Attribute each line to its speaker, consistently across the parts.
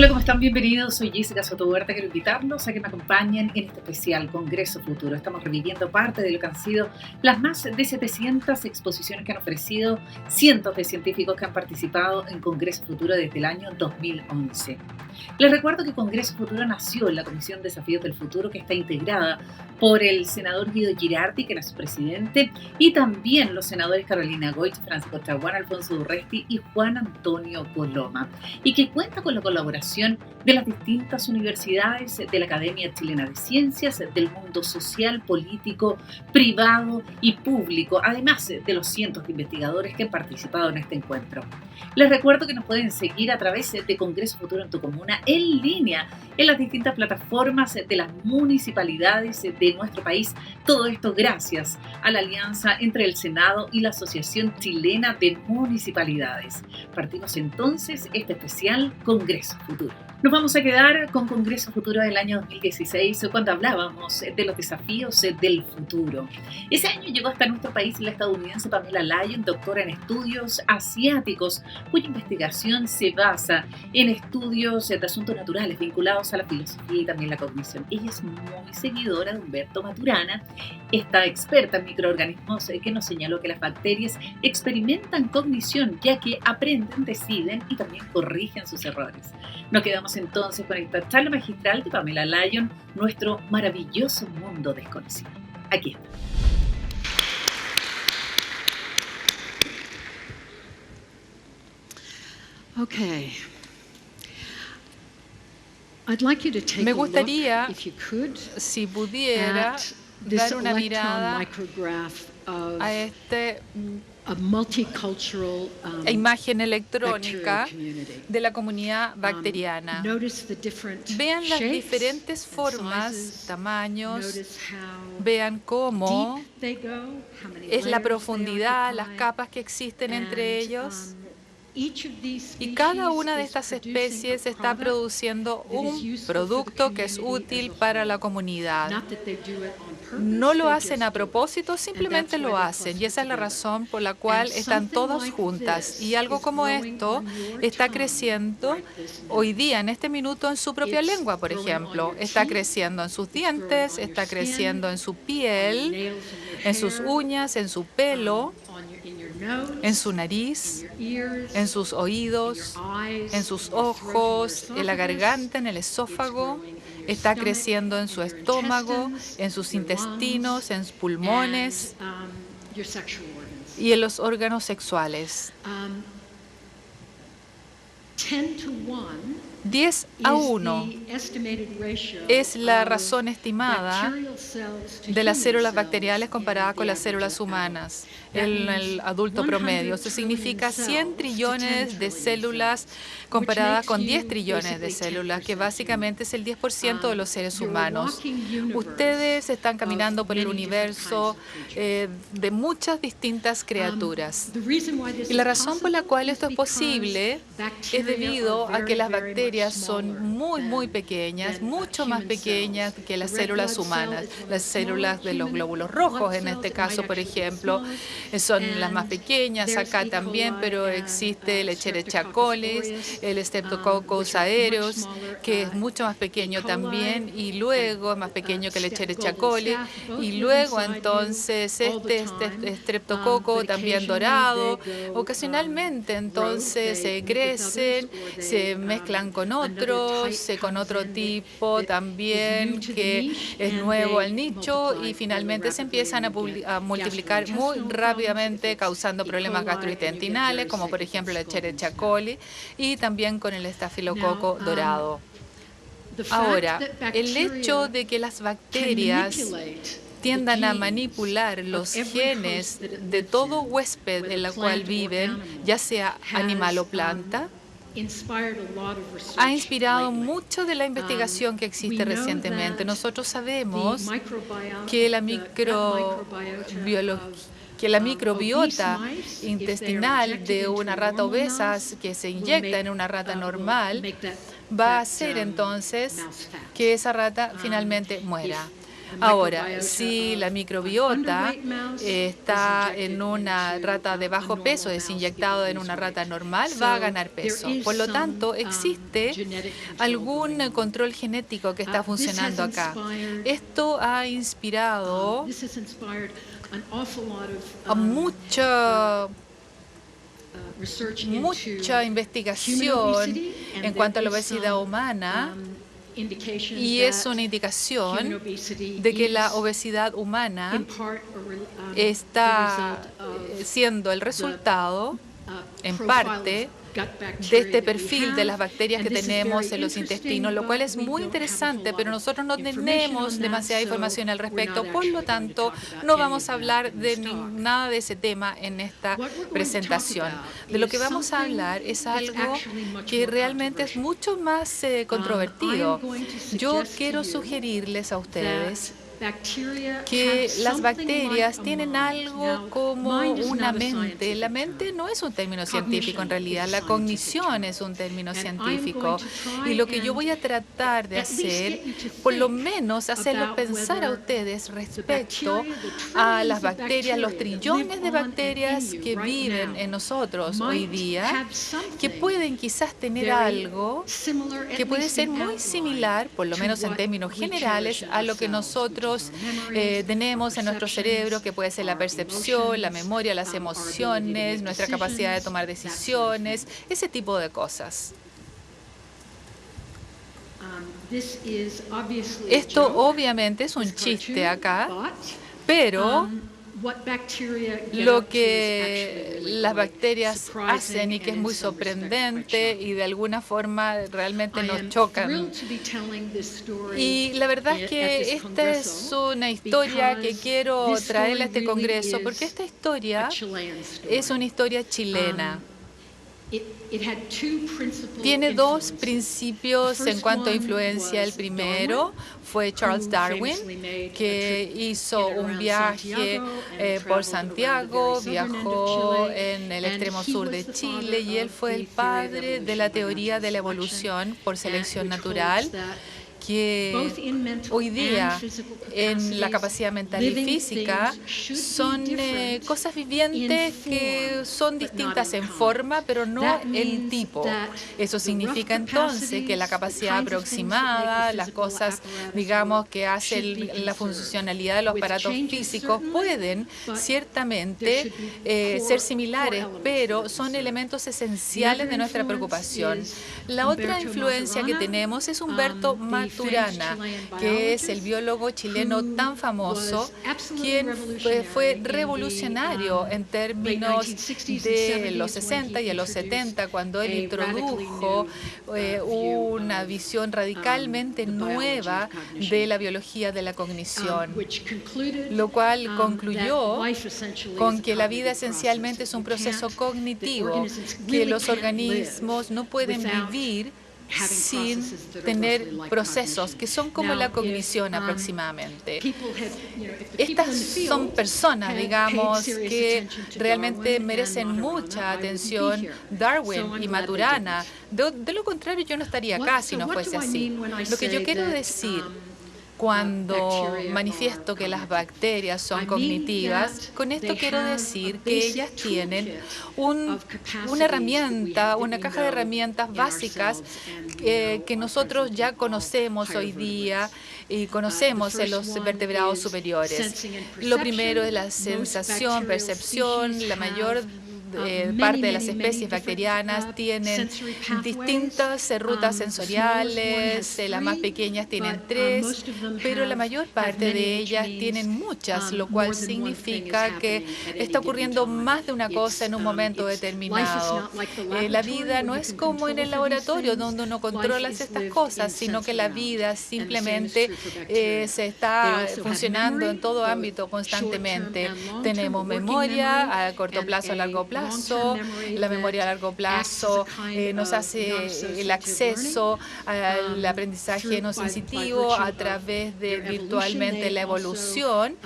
Speaker 1: Hola, ¿cómo están? Bienvenidos. Soy Jessica Sotohuerta. Quiero invitarlos a que me acompañen en este especial Congreso Futuro. Estamos reviviendo parte de lo que han sido las más de 700 exposiciones que han ofrecido cientos de científicos que han participado en Congreso Futuro desde el año 2011. Les recuerdo que Congreso Futuro nació en la Comisión Desafíos del Futuro, que está integrada por el senador Guido Girardi, que era su presidente, y también los senadores Carolina Goich, Francisco Chaguán, Alfonso Durresti y Juan Antonio Coloma, y que cuenta con la colaboración de las distintas universidades, de la Academia Chilena de Ciencias, del mundo social, político, privado y público, además de los cientos de investigadores que han participado en este encuentro. Les recuerdo que nos pueden seguir a través de Congreso Futuro en tu Comuna en línea, en las distintas plataformas de las municipalidades de nuestro país. Todo esto gracias a la alianza entre el Senado y la Asociación Chilena de Municipalidades. Partimos entonces este especial Congreso Futuro. Nos vamos a quedar con Congreso Futuro del año 2016, cuando hablábamos de los desafíos del futuro. Ese año llegó hasta nuestro país la estadounidense Pamela Lyon, doctora en estudios asiáticos, cuya investigación se basa en estudios de asuntos naturales vinculados a la filosofía y también la cognición. Ella es muy seguidora de Humberto Maturana, esta experta en microorganismos que nos señaló que las bacterias experimentan cognición, ya que aprenden, deciden y también corrigen sus errores. Nos quedamos entonces con esta charla magistral de Pamela Lyon, nuestro maravilloso mundo desconocido. Aquí está.
Speaker 2: Okay. I'd like you to take
Speaker 3: Me
Speaker 2: a look,
Speaker 3: gustaría,
Speaker 2: if you could,
Speaker 3: si pudiera,
Speaker 2: at this
Speaker 3: dar una
Speaker 2: electron
Speaker 3: mirada
Speaker 2: micrograph of
Speaker 3: a esta
Speaker 2: a multicultural
Speaker 3: imagen
Speaker 2: bacterial
Speaker 3: electrónica
Speaker 2: community.
Speaker 3: de la comunidad bacteriana.
Speaker 2: Notice the different
Speaker 3: Vean las
Speaker 2: shapes
Speaker 3: diferentes
Speaker 2: and
Speaker 3: formas,
Speaker 2: sizes.
Speaker 3: tamaños,
Speaker 2: Notice how
Speaker 3: vean cómo
Speaker 2: deep they go, how many
Speaker 3: es la
Speaker 2: layers
Speaker 3: profundidad,
Speaker 2: they
Speaker 3: las
Speaker 2: occupy,
Speaker 3: capas que existen entre
Speaker 2: and,
Speaker 3: ellos.
Speaker 2: each of these
Speaker 3: Y cada
Speaker 2: species
Speaker 3: una de
Speaker 2: is
Speaker 3: estas
Speaker 2: producing
Speaker 3: especies
Speaker 2: a
Speaker 3: está
Speaker 2: product
Speaker 3: produciendo
Speaker 2: that is
Speaker 3: un
Speaker 2: useful for the
Speaker 3: producto que es
Speaker 2: community
Speaker 3: útil
Speaker 2: as a
Speaker 3: para
Speaker 2: whole.
Speaker 3: la comunidad.
Speaker 2: Not that they do it on purpose,
Speaker 3: No lo
Speaker 2: they
Speaker 3: hacen a
Speaker 2: just do it.
Speaker 3: propósito,
Speaker 2: And
Speaker 3: simplemente
Speaker 2: that's
Speaker 3: lo
Speaker 2: why they
Speaker 3: hacen. Y
Speaker 2: cluster
Speaker 3: esa es la
Speaker 2: together.
Speaker 3: razón por la cual
Speaker 2: And
Speaker 3: están
Speaker 2: something
Speaker 3: todas
Speaker 2: like
Speaker 3: juntas.
Speaker 2: this
Speaker 3: Y algo
Speaker 2: is
Speaker 3: como
Speaker 2: growing
Speaker 3: esto
Speaker 2: on your
Speaker 3: está
Speaker 2: tongue
Speaker 3: creciendo
Speaker 2: right this
Speaker 3: hoy
Speaker 2: minute.
Speaker 3: día, en este minuto, en su propia
Speaker 2: It's
Speaker 3: lengua, por
Speaker 2: growing on
Speaker 3: ejemplo.
Speaker 2: your
Speaker 3: Está
Speaker 2: teeth,
Speaker 3: creciendo en sus
Speaker 2: it's growing
Speaker 3: dientes,
Speaker 2: on your
Speaker 3: está
Speaker 2: skin,
Speaker 3: creciendo en su
Speaker 2: on your
Speaker 3: piel,
Speaker 2: nails and your
Speaker 3: en sus
Speaker 2: hair,
Speaker 3: uñas, en su pelo,
Speaker 2: in your nose,
Speaker 3: en su
Speaker 2: in
Speaker 3: nariz,
Speaker 2: your ears,
Speaker 3: en sus
Speaker 2: in your
Speaker 3: oídos,
Speaker 2: eyes,
Speaker 3: en sus
Speaker 2: in your throat, in your
Speaker 3: ojos, en la
Speaker 2: esophagus.
Speaker 3: garganta, en el
Speaker 2: It's
Speaker 3: esófago,
Speaker 2: growing in your
Speaker 3: está
Speaker 2: stomach,
Speaker 3: creciendo en su
Speaker 2: in your
Speaker 3: estómago,
Speaker 2: intestines,
Speaker 3: en sus
Speaker 2: your lungs,
Speaker 3: intestinos, en sus pulmones
Speaker 2: and your sexual organs.
Speaker 3: y en los órganos sexuales.
Speaker 2: 10 to 1
Speaker 3: 10 a 1 es la razón estimada de las células bacteriales comparada con las células humanas en el adulto promedio. Eso significa 100 trillones de células comparadas con 10 trillones de células, que básicamente es el 10% de los seres humanos. Ustedes están caminando por el universo de muchas distintas criaturas. Y la razón por la cual esto es posible es debido a que las bacterias son muy pequeñas, mucho más pequeñas que las células humanas. Las células de los glóbulos rojos, en este caso, por ejemplo, son las más pequeñas acá también, pero existe el Escherichia coli, el Streptococcus aureus, que es mucho más pequeño también, y luego es más pequeño que el Escherichia coli, y luego entonces este estreptococo también dorado, ocasionalmente entonces se crecen, se mezclan con otros, con otro tipo también que es nuevo al nicho, y finalmente se empiezan a multiplicar muy rápidamente, causando problemas gastrointestinales, como por ejemplo el Escherichia coli, y también con el estafilococo dorado. Ahora, el hecho de que las bacterias tiendan a manipular los genes de todo huésped en el cual viven, ya sea animal o planta, ha inspirado mucho de la investigación que existe recientemente. Nosotros sabemos que la microbiota intestinal de una rata obesa que se inyecta en una rata normal va a hacer entonces que esa rata finalmente muera. Ahora, si la microbiota está en una rata de bajo peso, es inyectado en una rata normal, va a ganar peso. Por lo tanto, existe algún control genético que está funcionando acá. Esto ha inspirado a mucha investigación en cuanto a la obesidad humana, y es una indicación de que la obesidad humana está siendo el resultado, en parte, de este perfil de las bacterias que tenemos en los intestinos, lo cual es muy interesante, pero nosotros no tenemos demasiada información al respecto, por lo tanto, no vamos a hablar de nada de ese tema en esta presentación. De lo que vamos a hablar es algo que realmente es mucho más controvertido. Yo quiero sugerirles a ustedes que las bacterias tienen algo como una mente. La mente no es un término científico en realidad, la cognición es un término científico. Y lo que yo voy a tratar de hacer, por lo menos hacerlos pensar a ustedes respecto a las bacterias, los trillones de bacterias que viven en nosotros hoy día, que pueden quizás tener algo que puede ser muy similar, por lo menos en términos generales, a lo que nosotros tenemos en nuestro cerebro, que puede ser la percepción, la memoria, las emociones, nuestra capacidad de tomar decisiones, ese tipo de cosas. Esto obviamente es un chiste acá, pero lo que las bacterias hacen y que es muy sorprendente y de alguna forma realmente nos chocan. Y la verdad es que esta es una historia que quiero traerle a este congreso porque esta historia es una historia chilena. Tiene dos principios en cuanto a influencia. El primero fue Charles Darwin, que hizo un viaje por Santiago, viajó en el extremo sur de Chile y él fue el padre de la teoría de la evolución por selección natural, que hoy día en la capacidad mental y física son cosas vivientes que son distintas en forma, pero no en tipo. Eso significa entonces que la capacidad aproximada, las cosas, digamos, que hacen la funcionalidad de los aparatos físicos pueden ciertamente ser similares, pero son elementos esenciales de nuestra preocupación. La otra influencia que tenemos es Humberto Maturana, que es el biólogo chileno tan famoso, quien fue revolucionario en términos de los 60 y a los 70, cuando él introdujo una visión radicalmente nueva de la biología de la cognición, lo cual concluyó con que la vida esencialmente es un proceso cognitivo, que los organismos no pueden vivir sin tener procesos que son como la cognición aproximadamente. Estas son personas, digamos, que realmente merecen mucha atención. Darwin y Maturana. De lo contrario, yo no estaría acá si no fuese así. Lo que yo quiero decir cuando manifiesto que las bacterias son cognitivas, con esto quiero decir que ellas tienen una herramienta, una caja de herramientas básicas que nosotros ya conocemos hoy día y conocemos en los vertebrados superiores. Lo primero es la sensación, percepción. La mayor parte de las especies bacterianas tienen distintas rutas sensoriales, las más pequeñas tienen 3, pero la mayor parte de ellas tienen muchas, lo cual significa que está ocurriendo más de una cosa en un momento determinado. La vida no es como en el laboratorio donde uno controla estas cosas, sino que la vida simplemente se está funcionando en todo ámbito constantemente. Tenemos memoria a corto plazo, a largo plazo, plazo. La memoria a largo plazo nos hace el acceso al aprendizaje no sensitivo a través de virtualmente la evolución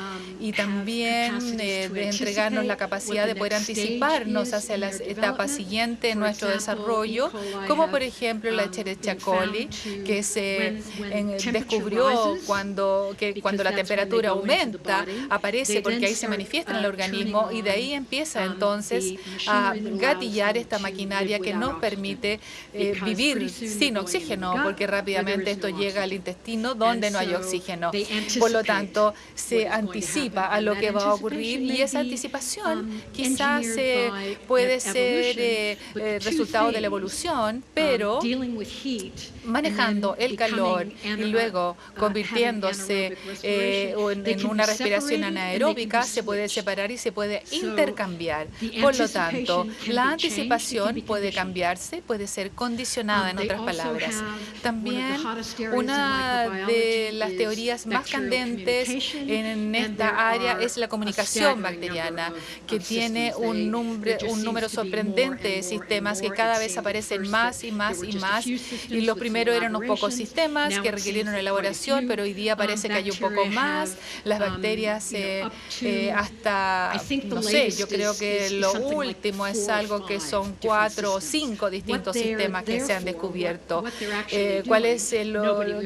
Speaker 3: y también de entregarnos la capacidad de poder anticiparnos hacia las etapas siguientes en nuestro desarrollo, como por ejemplo la Escherichia coli, que se descubrió cuando la temperatura aumenta, aparece porque ahí se manifiesta en el organismo y de ahí empieza entonces a gatillar esta maquinaria que nos permite vivir sin oxígeno, porque rápidamente esto llega al intestino donde no hay oxígeno. Por lo tanto, se anticipa a lo que va a ocurrir y esa anticipación quizás puede ser resultado de la evolución, pero manejando el calor y luego convirtiéndose en una respiración anaeróbica, se puede separar y se puede intercambiar. Por lo tanto, la anticipación puede cambiarse, puede ser condicionada, en otras palabras. También una de las teorías más candentes en esta área es la comunicación bacteriana, que tiene un número sorprendente de sistemas que cada vez aparecen más y más y más. Y los primeros eran unos pocos sistemas que requirieron elaboración, pero hoy día parece que hay un poco más. Las bacterias hasta, no sé, yo creo que lo último es algo que son 4 o 5 distintos sistemas que se han descubierto. ¿Qué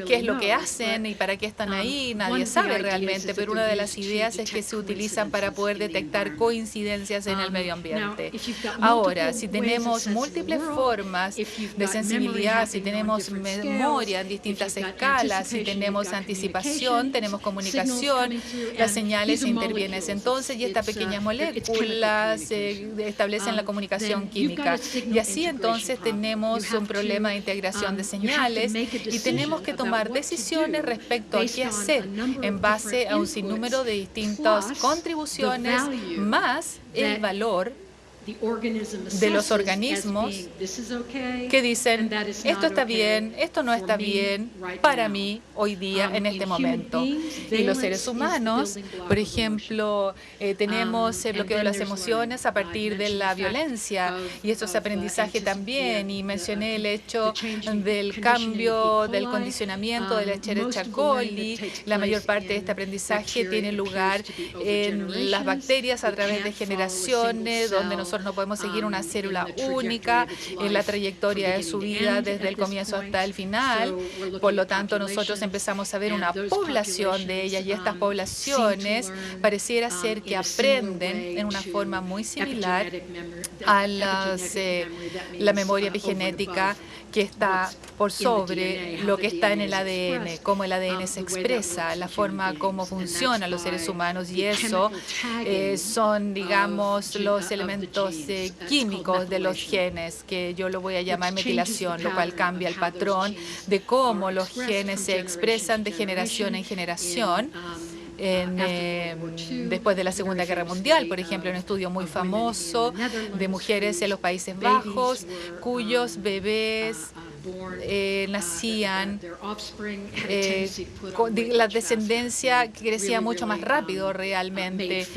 Speaker 3: es lo que hacen y para qué están ahí? Nadie sabe realmente, pero una de las ideas es que se utilizan para poder detectar coincidencias en el medio ambiente. Ahora, si tenemos múltiples formas de sensibilidad, si tenemos memoria en distintas escalas, si tenemos anticipación, tenemos comunicación, las señales intervienen entonces y estas pequeñas moléculas establecen la comunicación química. Y así entonces tenemos un problema de integración de señales y tenemos que tomar decisiones respecto a qué hacer en base a un sinnúmero de distintas contribuciones más el valor de los organismos que dicen, esto está bien, esto no está bien para mí hoy día en este momento. Y los seres humanos, por ejemplo, tenemos el bloqueo de las emociones a partir de la violencia y esto es aprendizaje también. Y mencioné el hecho del cambio, del condicionamiento de la Escherichia coli. La mayor parte de este aprendizaje tiene lugar en las bacterias a través de generaciones, donde nosotros no podemos seguir una célula única en la trayectoria de su vida desde el comienzo hasta el final. Por lo tanto, nosotros empezamos a ver una población de ellas y estas poblaciones pareciera ser que aprenden en una forma muy similar a la memoria epigenética que está por sobre lo que está en el ADN, cómo el ADN se expresa, la forma como funcionan los seres humanos y eso son, digamos, los elementos químicos de los genes, que yo lo voy a llamar metilación, lo cual cambia el patrón de cómo los genes se expresan de generación en generación. Después de la Segunda Guerra Mundial, por ejemplo, un estudio muy famoso de mujeres en los Países Bajos, cuyos bebés nacían, la descendencia crecía mucho más rápido realmente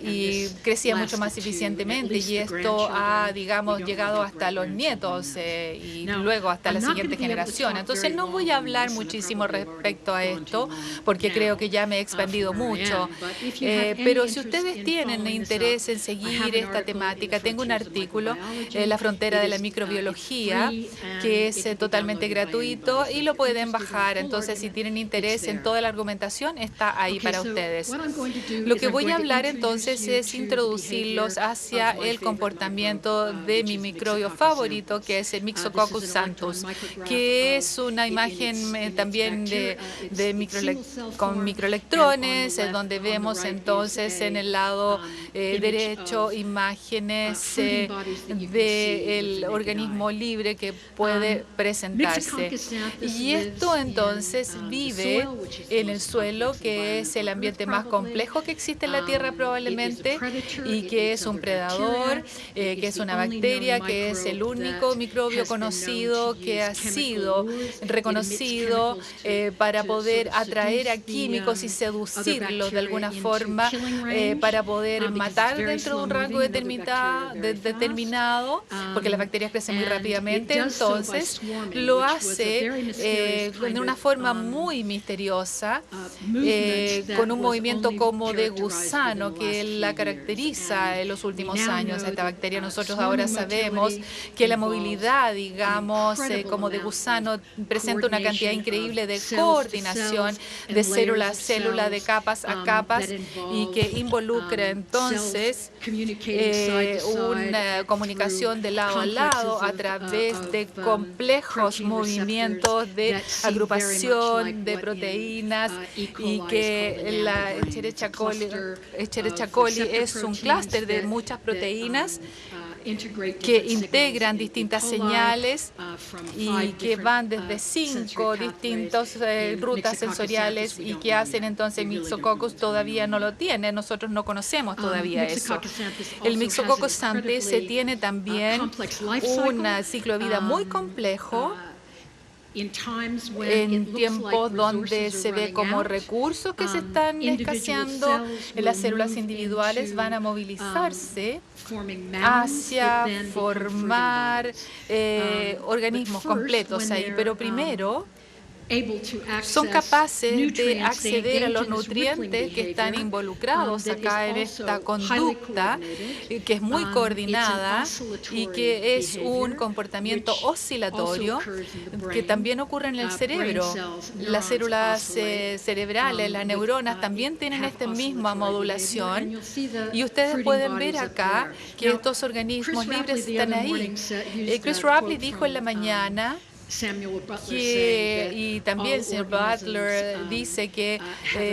Speaker 3: y crecía mucho más eficientemente y esto ha, digamos, llegado hasta los nietos y luego hasta la siguiente generación. Entonces no voy a hablar muchísimo respecto a esto porque creo que ya me he expandido mucho, pero si ustedes tienen interés en seguir esta temática, tengo un artículo, La frontera de la microbiología, que es totalmente gratuito y lo pueden bajar. Entonces, si tienen interés en toda la argumentación, está ahí para ustedes. Lo que voy a hablar entonces es introducirlos hacia el comportamiento de mi microbio favorito, que es el Myxococcus santos, que es una imagen también con microelectrones, donde vemos entonces en el lado derecho imágenes del organismo libre que puede puede presentarse. Y esto entonces vive en el suelo, que es el ambiente más complejo que existe en la Tierra probablemente, y que es un predador, que es una bacteria, que es el único microbio conocido que ha sido reconocido para poder atraer a químicos y seducirlos de alguna forma para poder matar dentro de un rango determinado, porque las bacterias crecen muy rápidamente. Entonces, lo hace de una forma muy misteriosa, con un movimiento como de gusano que la caracteriza en los últimos años. Esta bacteria, nosotros ahora sabemos que la movilidad, digamos, como de gusano, presenta una cantidad increíble de coordinación de célula a célula, de capas a capas, y que involucra entonces una comunicación de lado a lado a través de complejos movimientos de agrupación de proteínas, y que la Escherichia coli es un clúster de muchas proteínas que integran distintas señales y que van desde 5 distintas rutas sensoriales y que hacen entonces Myxococcus todavía no lo tiene. Nosotros no conocemos todavía eso. El Myxococcus antes se tiene también un ciclo de vida muy complejo. En tiempos donde se ve como recursos que se están escaseando, las células individuales van a movilizarse hacia formar organismos completos ahí. Pero primero son capaces de acceder a los nutrientes que están involucrados acá en esta conducta, que es muy coordinada y que es un comportamiento oscilatorio que también ocurre en el cerebro. Las células cerebrales, las neuronas, también tienen esta misma modulación, y ustedes pueden ver acá que estos organismos libres están ahí. Chris Rapley dijo en la mañana y también el señor Butler dice que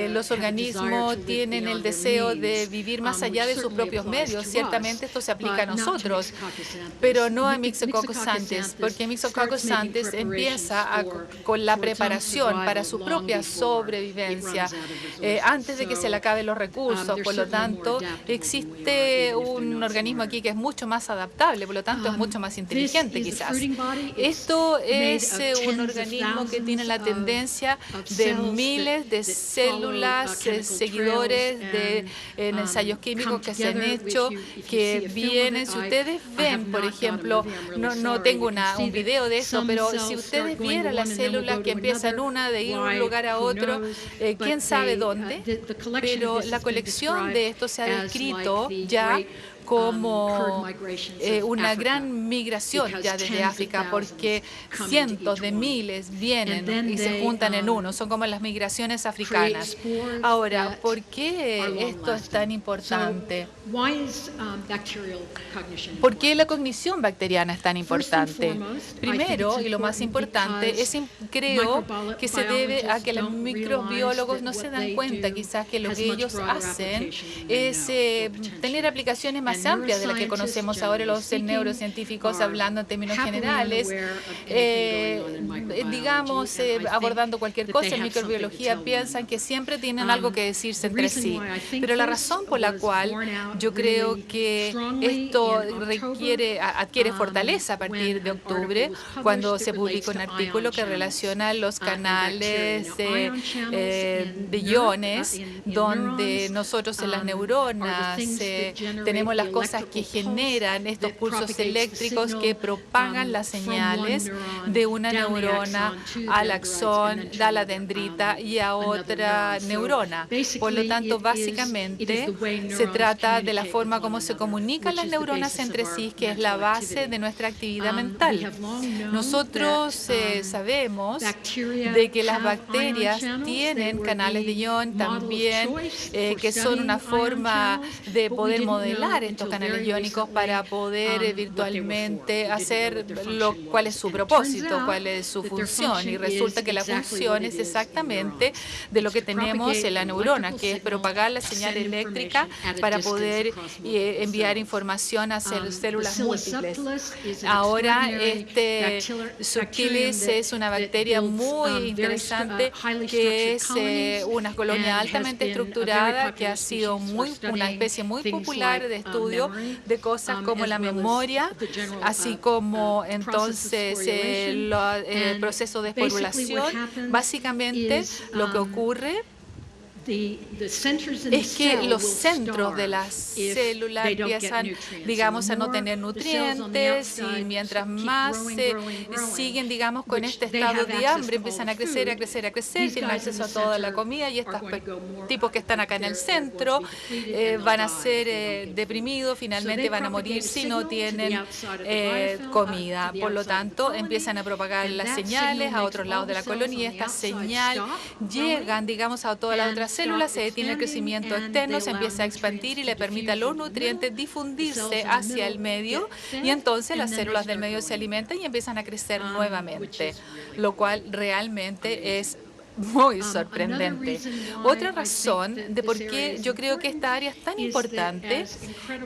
Speaker 3: los organismos tienen el deseo de vivir más allá de sus propios medios. Ciertamente esto se aplica a nosotros, pero no a Myxococcus antes, porque Myxococcus antes empieza con la preparación para su propia sobrevivencia antes de que se le acaben los recursos. Por lo tanto, existe un organismo aquí que es mucho más adaptable, por lo tanto es mucho más inteligente quizás. Esto es un organismo que tiene la tendencia de miles de células, seguidores de ensayos químicos que se han hecho, que vienen. Si ustedes ven, por ejemplo, no tengo un video de eso, pero si ustedes vieran las células que empiezan de ir de un lugar a otro, quién sabe dónde, pero la colección de esto se ha descrito ya como una gran migración ya desde África, porque cientos de miles vienen y se juntan en uno. Son como las migraciones africanas. Ahora, ¿por qué esto es tan importante? ¿Por qué la cognición bacteriana es tan importante? Primero, y lo más importante, creo que se debe a que los microbiólogos no se dan cuenta quizás que lo que ellos hacen es tener aplicaciones más amplias de las que conocemos ahora los neurocientíficos, hablando en términos generales, digamos, abordando cualquier cosa en microbiología, piensan que siempre tienen algo que decirse entre sí. Pero la razón por la cual yo creo que esto adquiere fortaleza a partir de octubre, cuando se publica un artículo que relaciona los canales de iones, donde nosotros en las neuronas tenemos las cosas que generan estos pulsos eléctricos que propagan las señales de una neurona al axón, a la dendrita y a otra neurona. Por lo tanto, básicamente se trata de la forma como se comunican las neuronas entre sí, que es la base de nuestra actividad mental. Nosotros sabemos de que las bacterias tienen canales de ion también, que son una forma de poder modelar esta estos canales iónicos para poder virtualmente hacer cuál es su propósito, cuál es su función. Y resulta que la función es exactamente de lo que tenemos en la neurona, que es propagar la señal eléctrica para poder enviar información a células múltiples. Ahora, Subtilis es una bacteria muy interesante que es una colonia altamente estructurada que ha sido una especie muy popular de estudio de cosas como la memoria, así como entonces el proceso de esporulación. Básicamente, lo que ocurre es que los centros de las células empiezan, digamos, a no tener nutrientes y mientras más siguen, digamos, con este estado de hambre, empiezan a crecer, a crecer, a crecer, tienen acceso a toda la comida y estos tipos que están acá en el centro van a ser deprimidos, finalmente van a morir si no tienen comida. Por lo tanto, empiezan a propagar las señales a otros lados de la colonia y esta señal llegan, digamos, a todas las otras células, se detiene el crecimiento externo, se empieza a expandir y le permite a los nutrientes difundirse hacia el medio y entonces las células del medio se alimentan y empiezan a crecer nuevamente, lo cual realmente es muy sorprendente. Otra razón de por qué yo creo que esta área es tan importante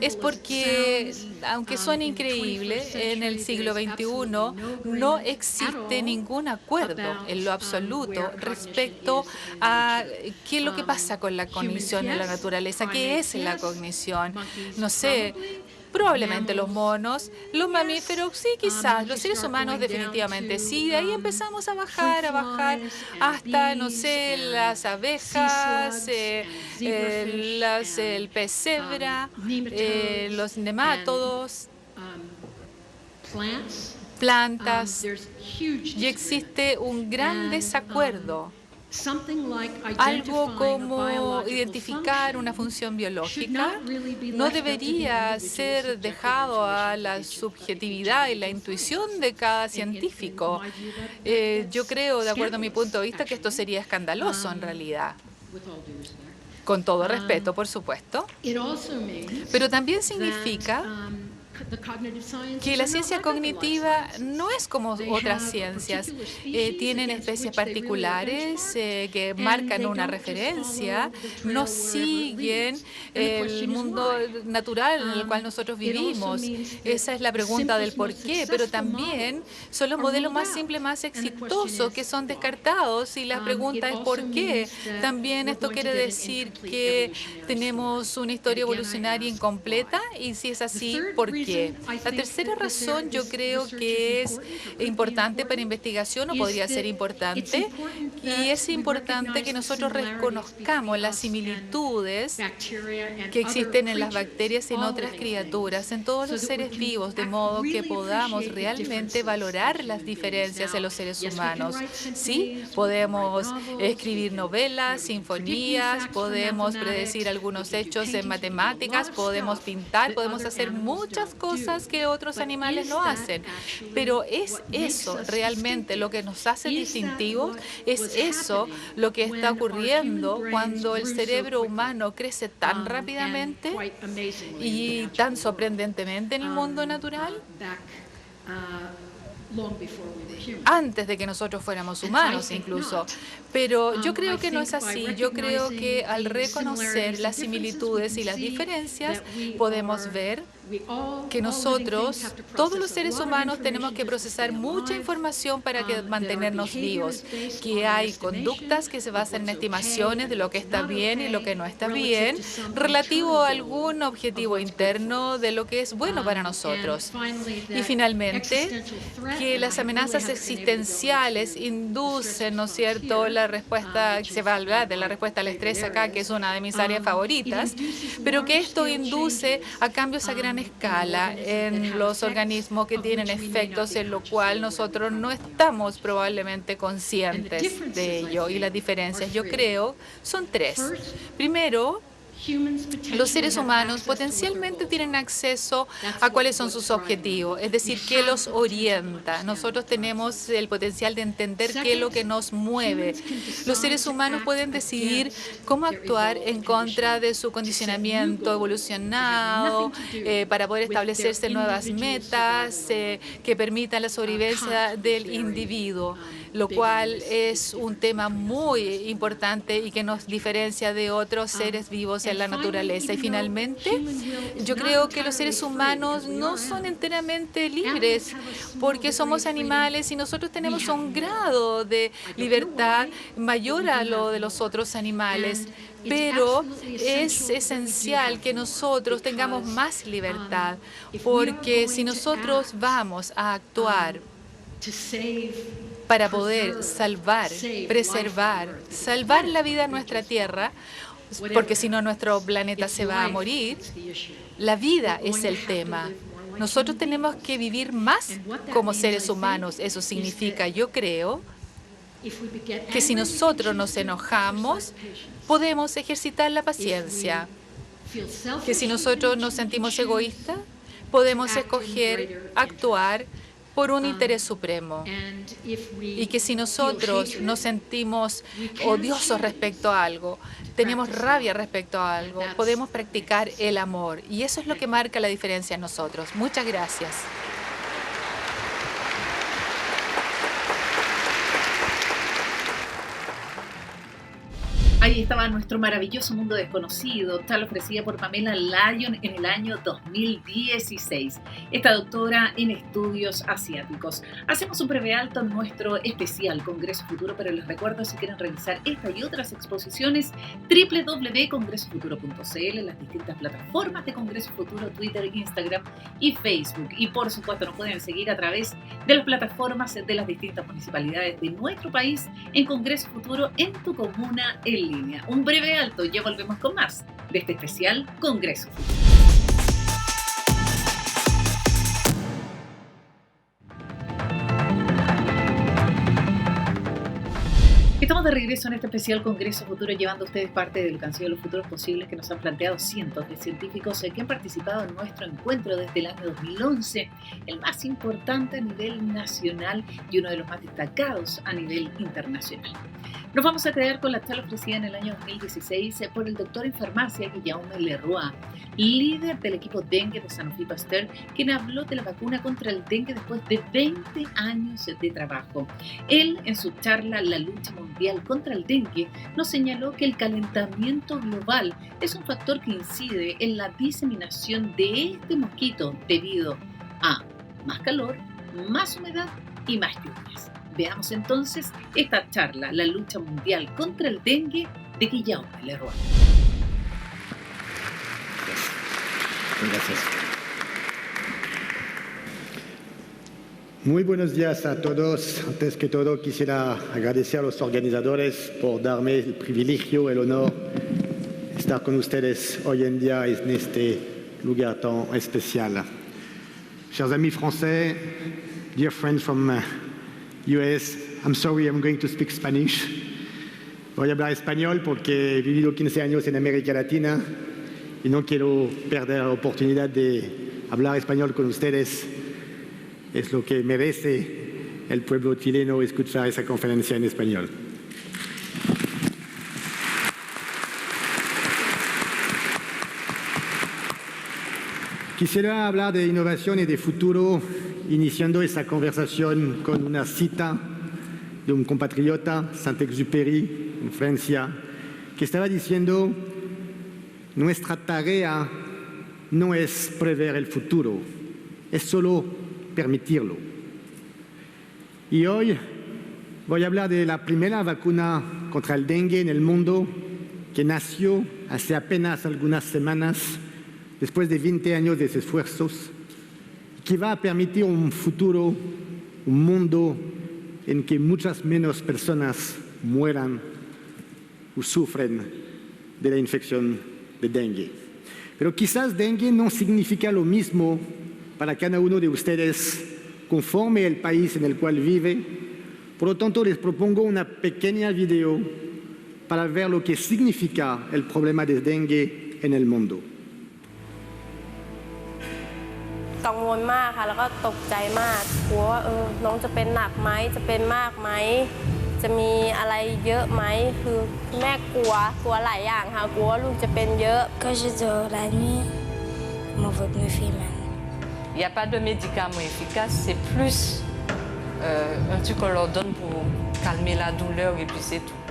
Speaker 3: es porque, aunque suene increíble, en el siglo XXI no existe ningún acuerdo en lo absoluto respecto a qué es lo que pasa con la cognición en la naturaleza, qué es la cognición. No sé. Probablemente los monos, los mamíferos, sí, quizás, los seres humanos definitivamente sí. De ahí empezamos a bajar hasta, no sé, las abejas, el pez cebra, los nemátodos, plantas, y existe un gran desacuerdo. Algo como identificar una función biológica no debería ser dejado a la subjetividad y la intuición de cada científico. Yo creo, de acuerdo a mi punto de vista, que esto sería escandaloso en realidad. Con todo respeto, por supuesto. Pero también significa que la ciencia cognitiva no es como otras ciencias. Tienen especies particulares que marcan una referencia, no siguen el mundo natural en el cual nosotros vivimos. Esa es la pregunta del por qué, pero también son los modelos más simples, más exitosos que son descartados y la pregunta es por qué. También esto quiere decir que tenemos una historia evolucionaria incompleta y si es así, ¿por qué? La tercera razón yo creo que es importante para investigación o podría ser importante y es importante que nosotros reconozcamos las similitudes que existen en las bacterias y en otras criaturas, en todos los seres vivos, de modo que podamos realmente valorar las diferencias en los seres humanos. Sí, podemos escribir novelas, sinfonías, podemos predecir algunos hechos en matemáticas, podemos pintar, podemos hacer muchas cosas que otros animales no hacen. Pero ¿es eso realmente lo que nos hace distintivos? ¿Es eso lo que está ocurriendo cuando el cerebro humano crece tan rápidamente y tan sorprendentemente en el mundo natural? Antes de que nosotros fuéramos humanos incluso. Pero yo creo que no es así. Yo creo que al reconocer las similitudes y las diferencias, podemos ver que nosotros, todos los seres humanos, tenemos que procesar mucha información para mantenernos vivos, que hay conductas que se basan en estimaciones de lo que está bien y lo que no está bien, relativo a algún objetivo interno de lo que es bueno para nosotros. Y finalmente, que las amenazas existenciales inducen, ¿no es cierto?, la respuesta, se va a hablar de la respuesta al estrés acá, que es una de mis áreas favoritas, pero que esto induce a cambios a gran escala en los organismos que tienen efectos en lo cual nosotros no estamos probablemente conscientes de ello. Y las diferencias, yo creo, son tres. Primero, Los seres humanos potencialmente tienen acceso a cuáles son sus objetivos, es decir, qué los orienta. Nosotros tenemos el potencial de entender qué es lo que nos mueve. Los seres humanos pueden decidir cómo actuar en contra de su condicionamiento evolucionado para poder establecerse nuevas metas que permitan la sobrevivencia del individuo, lo cual es un tema muy importante y que nos diferencia de otros seres vivos en la naturaleza. Y finalmente, yo creo que los seres humanos no son enteramente libres porque somos animales y nosotros tenemos un grado de libertad mayor a lo de los otros animales. Pero es esencial que nosotros tengamos más libertad, porque si nosotros vamos a actuar para poder salvar, preservar, salvar la vida en nuestra Tierra, porque si no nuestro planeta se va a morir, la vida es el tema. Nosotros tenemos que vivir más como seres humanos. Eso significa, yo creo, que si nosotros nos enojamos, podemos ejercitar la paciencia. Que si nosotros nos sentimos egoístas, podemos escoger actuar por un interés supremo. Y que si nosotros nos sentimos odiosos respecto a algo, tenemos rabia respecto a algo, podemos practicar el amor. Y eso es lo que marca la diferencia en nosotros. Muchas gracias.
Speaker 1: Ahí estaba nuestro maravilloso mundo desconocido, tal ofrecida por Pamela Lyon en el año 2016. Esta doctora en estudios asiáticos. Hacemos un breve alto en nuestro especial Congreso Futuro, pero les recuerdo, si quieren revisar esta y otras exposiciones, www.congresofuturo.cl, las distintas plataformas de Congreso Futuro, Twitter, Instagram y Facebook. Y por supuesto nos pueden seguir a través de las plataformas de las distintas municipalidades de nuestro país en Congreso Futuro en tu comuna en línea. Un breve alto, ya volvemos con más de este especial Congreso Futuro. Estamos de regreso en este especial Congreso Futuro, llevando a ustedes parte de lo que han sido los futuros posibles que nos han planteado cientos de científicos que han participado en nuestro encuentro desde el año 2011, el más importante a nivel nacional y uno de los más destacados a nivel internacional. Nos vamos a quedar con la charla ofrecida en el año 2016 por el doctor en farmacia Guillaume Leroy, líder del equipo dengue de Sanofi Pasteur, quien habló de la vacuna contra el dengue después de 20 años de trabajo. Él, en su charla La lucha mundial contra el dengue, nos señaló que el calentamiento global es un factor que incide en la diseminación de este mosquito debido a más calor, más humedad y más lluvias. Veamos entonces esta charla, La lucha mundial contra el dengue, de Guillaume Leroy.
Speaker 4: Gracias. Muy buenos días a todos. Antes que todo, quisiera agradecer a los organizadores por darme el privilegio, el honor de estar con ustedes hoy en día en este lugar tan especial. Chers amis français, dear friends from US, I'm sorry, I'm going to speak Spanish. Voy a hablar español porque he vivido 15 años en América Latina y no quiero perder la oportunidad de hablar español con ustedes. Es lo que merece el pueblo chileno escuchar esa conferencia en español. Quisiera hablar de innovación y de futuro, iniciando esa conversación con una cita de un compatriota, Saint-Exupéry, en Francia, que estaba diciendo: nuestra tarea no es prever el futuro, es solo permitirlo. Y hoy voy a hablar de la primera vacuna contra el dengue en el mundo, que nació hace apenas algunas semanas, después de 20 años de esfuerzos, que va a permitir un futuro, un mundo en que muchas menos personas mueran o sufren de la infección de dengue. Pero quizás dengue no significa lo mismo para cada uno de ustedes conforme el país en el cual vive. Por lo tanto, les propongo una pequeña video para ver lo que significa el problema de dengue en el mundo.
Speaker 5: กังวลมากค่ะแล้วก็ตกใจมากกลัวว่าน้องจะเป็นหนักไหมจะเป็นมากไหมจะมีอะไรเยอะไหมคือแม่กลัวหลายอย่างค่ะกลัวว่าลูกจะเป็นเยอะ
Speaker 6: Quand je dors la nuit, mon ventre me fait mal.
Speaker 7: Il n'y a pas de médicament efficace, c'est plus un truc qu'on leur donne pour calmer la douleur et puis c'est tout.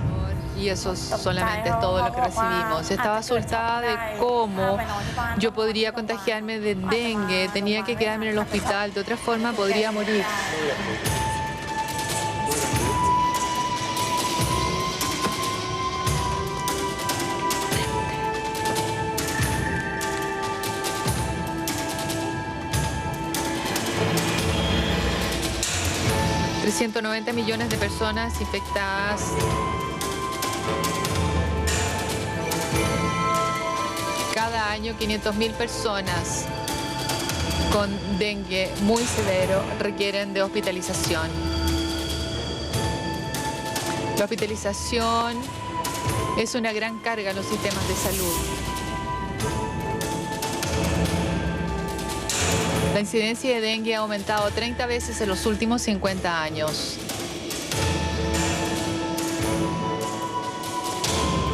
Speaker 3: Y eso solamente es todo lo que recibimos. Estaba asustada de cómo yo podría contagiarme de dengue, tenía que quedarme en el hospital, de otra forma podría morir. $390 millones de personas infectadas. Cada año 500.000 personas con dengue muy severo requieren de hospitalización. La hospitalización es una gran carga en los sistemas de salud. La incidencia de dengue ha aumentado 30 veces en los últimos 50 años.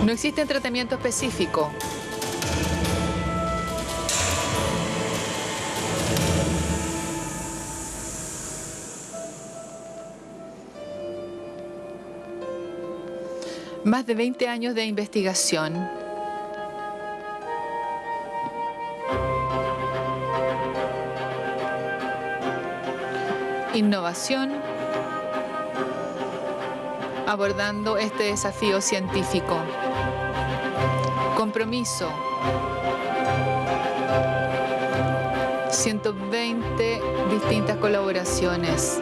Speaker 3: No existe tratamiento específico. Más de 20 años de investigación. Innovación, abordando este desafío científico. Compromiso. 120 distintas colaboraciones.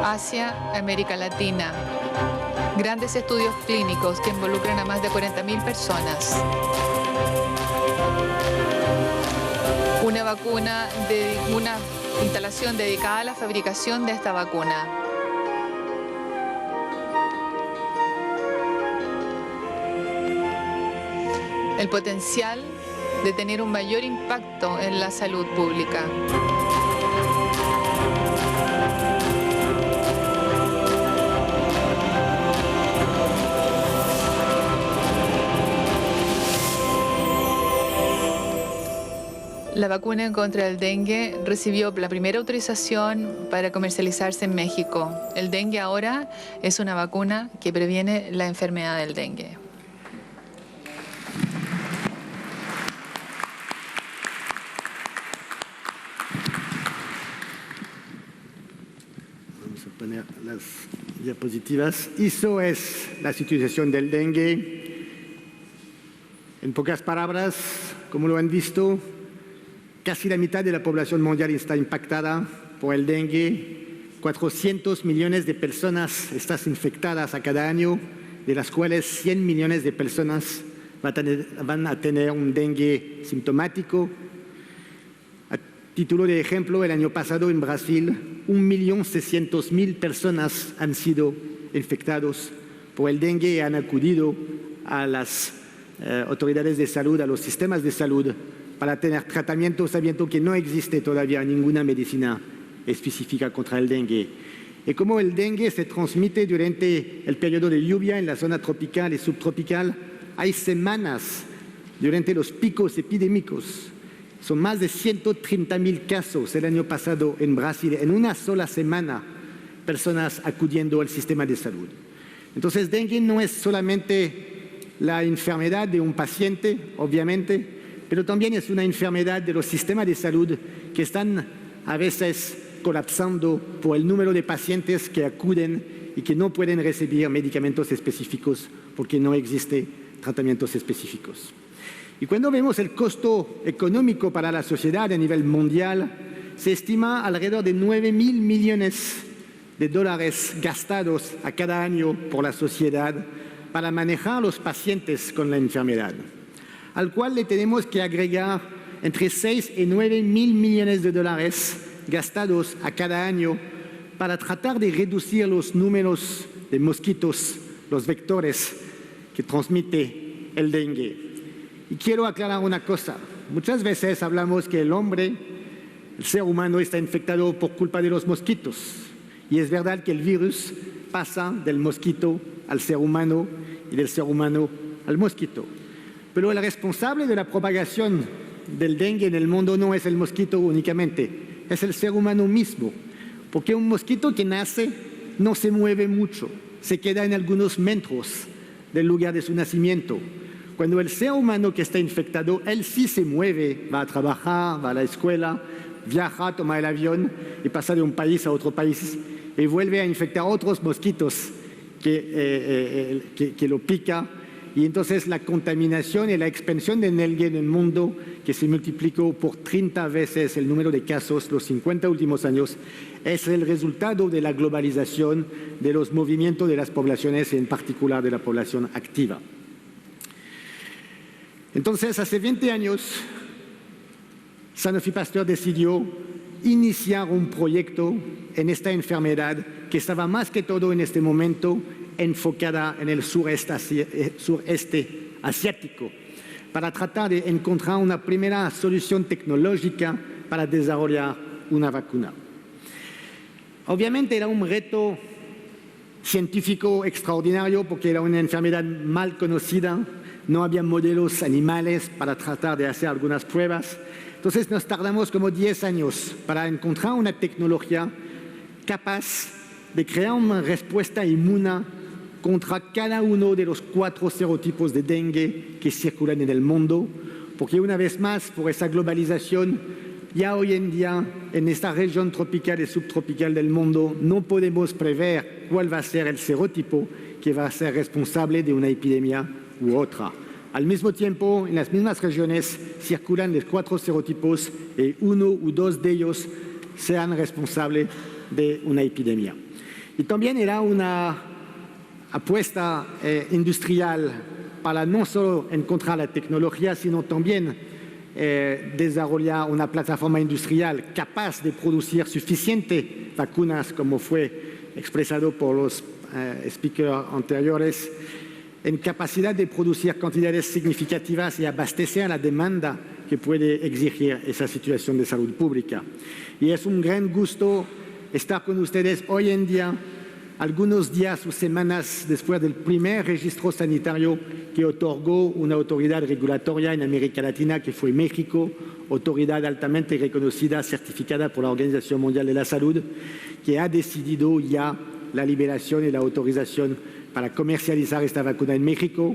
Speaker 3: Asia, América Latina. Grandes estudios clínicos que involucran a más de 40.000 personas. Una vacuna, una instalación dedicada a la fabricación de esta vacuna. El potencial de tener un mayor impacto en la salud pública. La vacuna contra el dengue recibió la primera autorización para comercializarse en México. El dengue ahora es una vacuna que previene la enfermedad del dengue.
Speaker 4: Vamos a poner las diapositivas. Eso es la situación del dengue. En pocas palabras, como lo han visto, casi la mitad de la población mundial está impactada por el dengue. 400 millones de personas están infectadas a cada año, de las cuales 100 millones de personas van a tener un dengue sintomático. A título de ejemplo, el año pasado en Brasil, 1.600.000 personas han sido infectados por el dengue y han acudido a las autoridades de salud, a los sistemas de salud, para tener tratamiento, sabiendo que no existe todavía ninguna medicina específica contra el dengue. Y como el dengue se transmite durante el periodo de lluvia en la zona tropical y subtropical, hay semanas durante los picos epidémicos. Son más de 130.000 casos el año pasado en Brasil, en una sola semana, personas acudiendo al sistema de salud. Entonces, dengue no es solamente la enfermedad de un paciente, obviamente, pero también es una enfermedad de los sistemas de salud que están a veces colapsando por el número de pacientes que acuden y que no pueden recibir medicamentos específicos porque no existen tratamientos específicos. Y cuando vemos el costo económico para la sociedad a nivel mundial, se estima alrededor de 9.000 millones de dólares gastados a cada año por la sociedad para manejar a los pacientes con la enfermedad, al cual le tenemos que agregar entre 6 y 9.000 millones de dólares gastados a cada año para tratar de reducir los números de mosquitos, los vectores que transmite el dengue. Y quiero aclarar una cosa. Muchas veces hablamos que el ser humano está infectado por culpa de los mosquitos. Y es verdad que el virus pasa del mosquito al ser humano y del ser humano al mosquito. Pero el responsable de la propagación del dengue en el mundo no es el mosquito únicamente, es el ser humano mismo. Porque un mosquito que nace no se mueve mucho, se queda en algunos metros del lugar de su nacimiento. Cuando el ser humano que está infectado, él sí se mueve, va a trabajar, va a la escuela, viaja, toma el avión y pasa de un país a otro país y vuelve a infectar a otros mosquitos que lo pica. Y entonces la contaminación y la expansión del dengue en el mundo, que se multiplicó por 30 veces el número de casos los 50 últimos años, es el resultado de la globalización de los movimientos de las poblaciones y en particular de la población activa. Entonces, hace 20 años, Sanofi Pasteur decidió iniciar un proyecto en esta enfermedad que estaba más que todo en este momento enfocada en el sureste asiático, para tratar de encontrar una primera solución tecnológica para desarrollar una vacuna. Obviamente era un reto científico extraordinario porque era una enfermedad mal conocida, no había modelos animales para tratar de hacer algunas pruebas. Entonces nos tardamos como 10 años para encontrar una tecnología capaz de crear una respuesta inmune contra cada uno de los 4 serotipos de dengue que circulan en el mundo, porque una vez más, por esa globalización, ya hoy en día, en esta región tropical y subtropical del mundo, no podemos prever cuál va a ser el serotipo que va a ser responsable de una epidemia u otra. Al mismo tiempo, en las mismas regiones circulan los 4 serotipos y 1 u 2 de ellos sean responsables de una epidemia. Y también era una apuesta industrial para no solo encontrar la tecnología, sino también desarrollar una plataforma industrial capaz de producir suficientes vacunas, como fue expresado por los speakers anteriores, en capacidad de producir cantidades significativas y abastecer la demanda que puede exigir esa situación de salud pública. Y es un gran gusto estar con ustedes hoy en día, algunos días o semanas después del primer registro sanitario que otorgó una autoridad regulatoria en América Latina, que fue México, autoridad altamente reconocida, certificada por la Organización Mundial de la Salud, que ha decidido ya la liberación y la autorización para comercializar esta vacuna en México.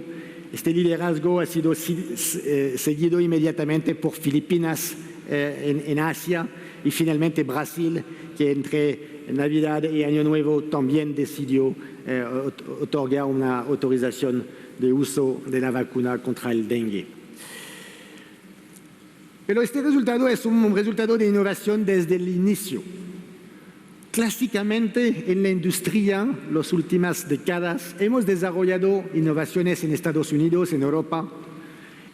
Speaker 4: Este liderazgo ha sido seguido inmediatamente por Filipinas en Asia y finalmente Brasil, que entre Navidad y Año Nuevo también decidió otorgar una autorización de uso de la vacuna contra el dengue. Pero este resultado es un resultado de innovación desde el inicio. Clásicamente, en la industria, las últimas décadas, hemos desarrollado innovaciones en Estados Unidos, en Europa.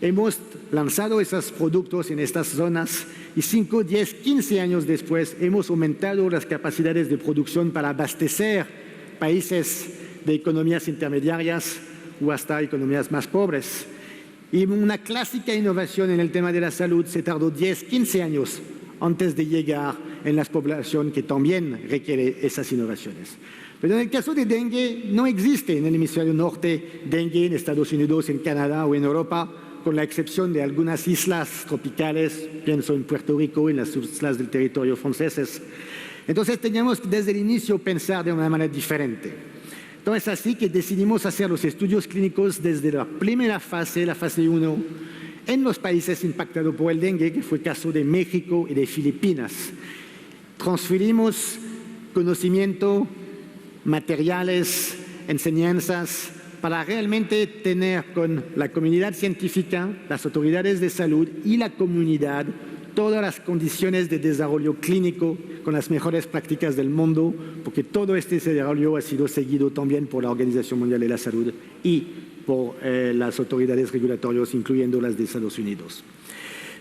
Speaker 4: Hemos lanzado esos productos en estas zonas y 5, 10, 15 años después hemos aumentado las capacidades de producción para abastecer países de economías intermediarias o hasta economías más pobres. Y una clásica innovación en el tema de la salud se tardó 10, 15 años antes de llegar en las poblaciones que también requieren esas innovaciones. Pero en el caso de dengue, no existe en el hemisferio norte dengue en Estados Unidos, en Canadá o en Europa, con la excepción de algunas islas tropicales, pienso en Puerto Rico, en las islas del territorio franceses. Entonces teníamos que desde el inicio pensar de una manera diferente. Entonces así que decidimos hacer los estudios clínicos desde la primera fase, la fase 1, en los países impactados por el dengue, que fue el caso de México y de Filipinas. Transferimos conocimiento, materiales, enseñanzas, para realmente tener con la comunidad científica, las autoridades de salud y la comunidad todas las condiciones de desarrollo clínico con las mejores prácticas del mundo, porque todo este desarrollo ha sido seguido también por la Organización Mundial de la Salud y por las autoridades regulatorias, incluyendo las de Estados Unidos.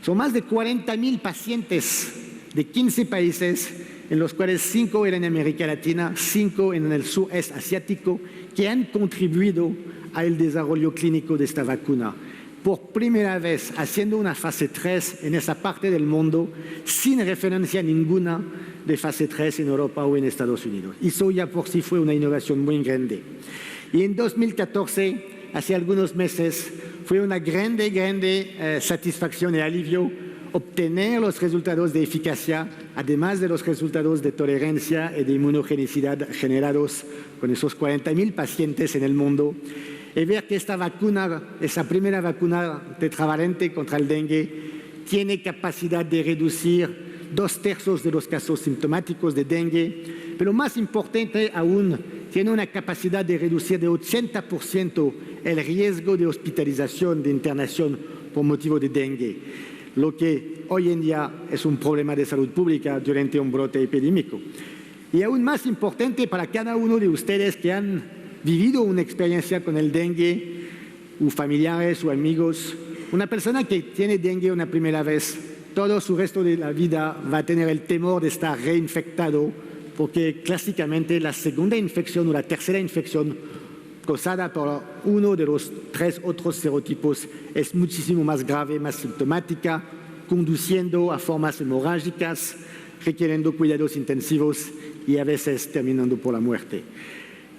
Speaker 4: Son más de 40,000 pacientes de 15 países, en los cuales 5 eran en América Latina, 5 en el sureste asiático, que han contribuido al desarrollo clínico de esta vacuna. Por primera vez haciendo una fase 3 en esa parte del mundo sin referencia ninguna de fase 3 en Europa o en Estados Unidos. Eso ya por sí fue una innovación muy grande. Y en 2014, hace algunos meses, fue una grande satisfacción y alivio obtener los resultados de eficacia, además de los resultados de tolerancia y de inmunogenicidad generados con esos 40.000 pacientes en el mundo, y ver que esta vacuna, esa primera vacuna tetravalente contra el dengue, tiene capacidad de reducir 2/3 de los casos sintomáticos de dengue, pero más importante aún, tiene una capacidad de reducir de 80% el riesgo de hospitalización, de internación por motivo de dengue, lo que hoy en día es un problema de salud pública durante un brote epidémico. Y aún más importante para cada uno de ustedes que han vivido una experiencia con el dengue, o familiares o amigos, una persona que tiene dengue una primera vez, todo su resto de la vida va a tener el temor de estar reinfectado, porque clásicamente la segunda infección o la tercera infección causada por uno de los 3 otros serotipos es muchísimo más grave, más sintomática, conduciendo a formas hemorrágicas, requiriendo cuidados intensivos y a veces terminando por la muerte.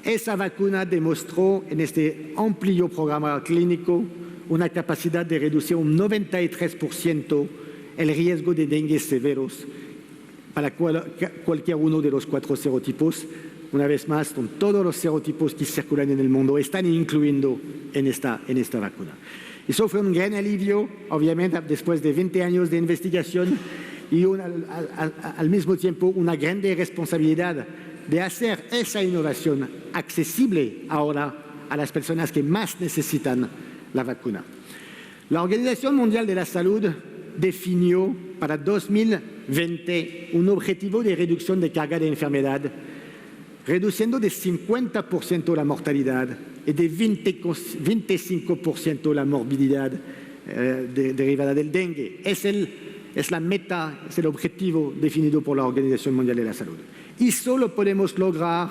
Speaker 4: Esa vacuna demostró en este amplio programa clínico una capacidad de reducir un 93% el riesgo de dengue severos para cualquier uno de los 4 serotipos. Una vez más, con todos los serotipos que circulan en el mundo, están incluyendo en esta vacuna. Eso fue un gran alivio, obviamente, después de 20 años de investigación y al mismo tiempo una grande responsabilidad de hacer esa innovación accesible ahora a las personas que más necesitan la vacuna. La Organización Mundial de la Salud definió para 2020 un objetivo de reducción de carga de enfermedad, reduciendo de 50% la mortalidad y de 25% la morbilidad derivada del dengue. Es la meta, es el objetivo definido por la Organización Mundial de la Salud. Y solo podemos lograr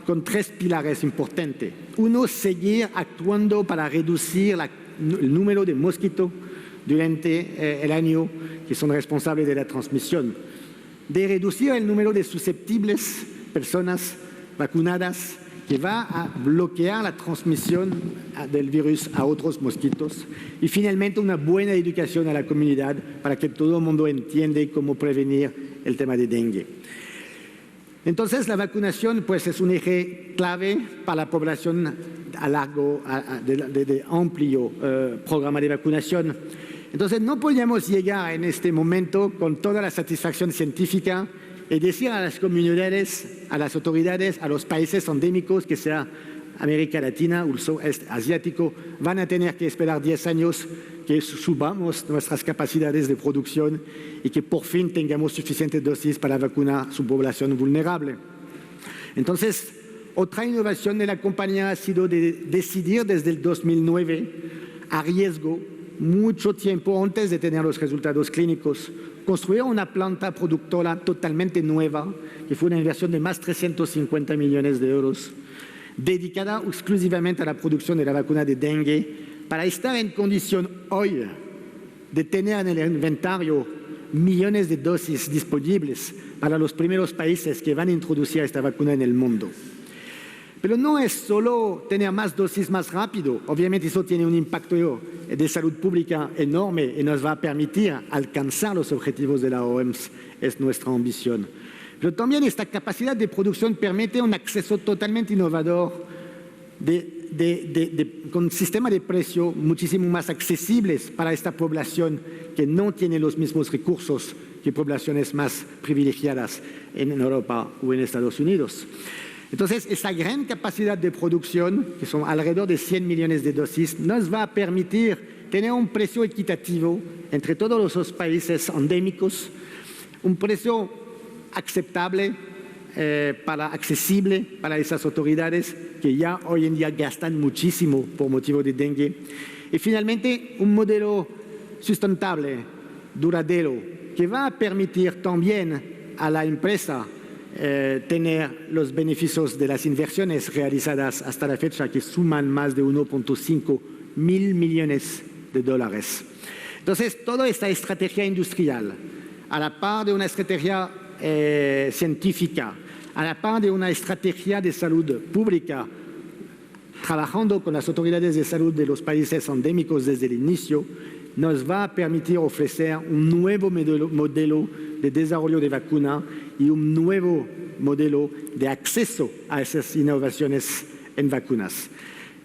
Speaker 4: con 3 pilares importantes. Uno, seguir actuando para reducir el número de mosquitos durante el año que son responsables de la transmisión. De reducir el número de susceptibles personas vacunadas que va a bloquear la transmisión del virus a otros mosquitos. Y finalmente una buena educación a la comunidad para que todo el mundo entienda cómo prevenir el tema de dengue. Entonces la vacunación pues, es un eje clave para la población a largo, de amplio programa de vacunación. Entonces no podemos llegar en este momento con toda la satisfacción científica y decir a las comunidades, a las autoridades, a los países endémicos, que sea América Latina o el sudeste asiático, van a tener que esperar 10 años que subamos nuestras capacidades de producción y que por fin tengamos suficientes dosis para vacunar su población vulnerable. Entonces, otra innovación de la compañía ha sido de decidir desde el 2009, a riesgo, mucho tiempo antes de tener los resultados clínicos, construir una planta productora totalmente nueva, que fue una inversión de más de 350 millones de euros, dedicada exclusivamente a la producción de la vacuna de dengue, para estar en condición hoy de tener en el inventario millones de dosis disponibles para los primeros países que van a introducir esta vacuna en el mundo. Pero no es solo tener más dosis más rápido, obviamente eso tiene un impacto de salud pública enorme y nos va a permitir alcanzar los objetivos de la OMS, es nuestra ambición. Pero también esta capacidad de producción permite un acceso totalmente innovador con un sistema de precio muchísimo más accesibles para esta población que no tiene los mismos recursos que poblaciones más privilegiadas en Europa o en Estados Unidos. Entonces, esa gran capacidad de producción, que son alrededor de 100 millones de dosis, nos va a permitir tener un precio equitativo entre todos los países endémicos, un precio aceptable, accesible para esas autoridades que ya hoy en día gastan muchísimo por motivo de dengue. Y finalmente, un modelo sustentable, duradero, que va a permitir también a la empresa tener los beneficios de las inversiones realizadas hasta la fecha, que suman más de 1.5 mil millones de dólares. Entonces, toda esta estrategia industrial, a la par de una estrategia científica, a la par de una estrategia de salud pública, trabajando con las autoridades de salud de los países endémicos desde el inicio, nos va a permitir ofrecer un nuevo modelo de desarrollo de vacuna y un nuevo modelo de acceso a esas innovaciones en vacunas.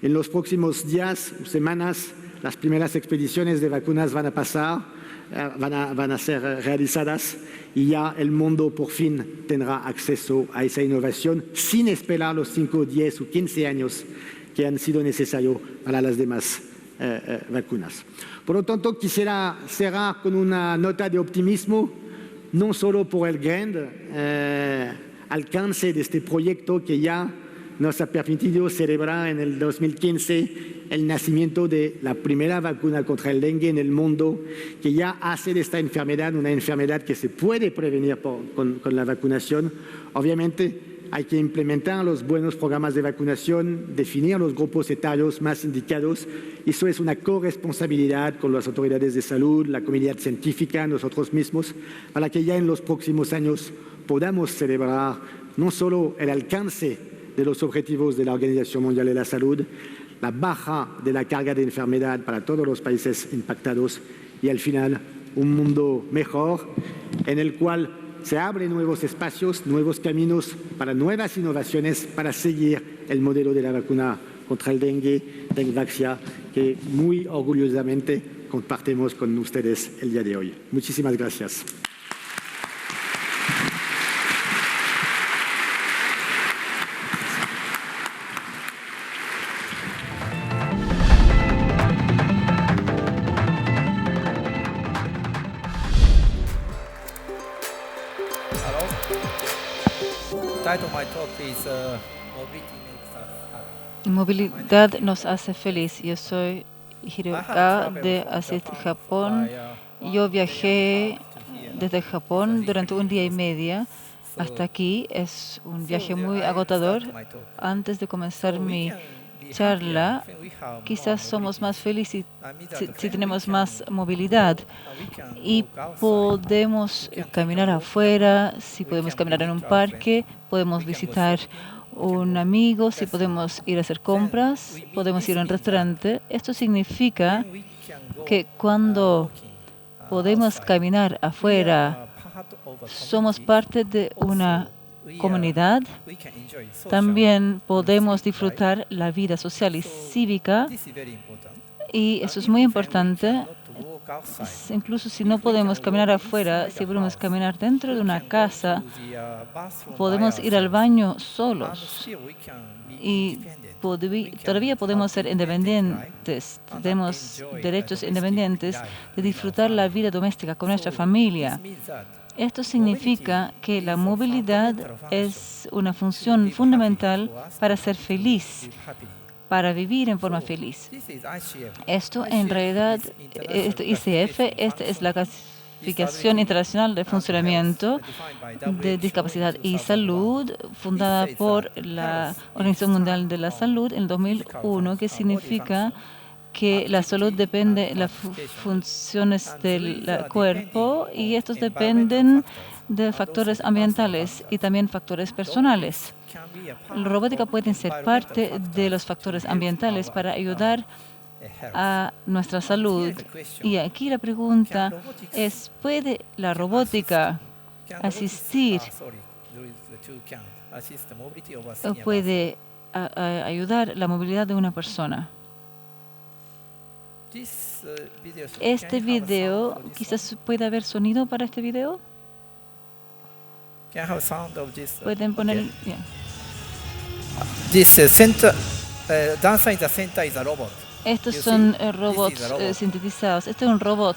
Speaker 4: En los próximos días, semanas, las primeras expediciones de vacunas van a pasar, van a ser realizadas y ya el mundo por fin tendrá acceso a esa innovación sin esperar los 5, 10 o 15 años que han sido necesarios para las demás vacunas. Por lo tanto, quisiera cerrar con una nota de optimismo, no solo por el gran alcance de este proyecto que ya nos ha permitido celebrar en el 2015 el nacimiento de la primera vacuna contra el dengue en el mundo, que ya hace de esta enfermedad una enfermedad que se puede prevenir con la vacunación. Obviamente, hay que implementar los buenos programas de vacunación, definir los grupos etarios más indicados. Eso es una corresponsabilidad con las autoridades de salud, la comunidad científica, nosotros mismos, para que ya en los próximos años podamos celebrar no solo el alcance de los objetivos de la Organización Mundial de la Salud, la baja de la carga de enfermedad para todos los países impactados y al final un mundo mejor en el cual se abren nuevos espacios, nuevos caminos para nuevas innovaciones para seguir el modelo de la vacuna contra el dengue, Dengvaxia, que muy orgullosamente compartimos con ustedes el día de hoy. Muchísimas gracias.
Speaker 3: Movilidad nos hace feliz. Yo soy Hiroka de Assist Japón. Yo viajé desde Japón durante un día y medio hasta aquí. Es un viaje muy agotador. Antes de comenzar mi charla, quizás somos más felices si tenemos más movilidad y podemos caminar afuera, si podemos caminar en un parque, podemos visitar un amigo, si podemos ir a hacer compras, podemos ir a un restaurante. Esto significa que cuando podemos caminar afuera, somos parte de una comunidad. También podemos disfrutar la vida social y cívica, y eso es muy importante. Incluso si no podemos caminar afuera, si podemos caminar dentro de una casa, podemos ir al baño solos y todavía podemos ser independientes. Tenemos derechos independientes de disfrutar la vida doméstica con nuestra familia. Esto significa que la movilidad es una función fundamental para ser feliz, para vivir en forma feliz. Esto en realidad, ICF, esta es la Clasificación Internacional de Funcionamiento de Discapacidad y Salud, fundada por la Organización Mundial de la Salud en 2001, que significa que la salud depende de las funciones del cuerpo y estos dependen de factores ambientales y también factores personales. La robótica puede ser parte de los factores ambientales para ayudar a nuestra salud. Y aquí la pregunta es, ¿puede la robótica asistir o puede ayudar la movilidad de una persona? Este video, quizás pueda haber sonido para este video. Pueden poner. Yeah. Estos son robots sintetizados. Este es un robot.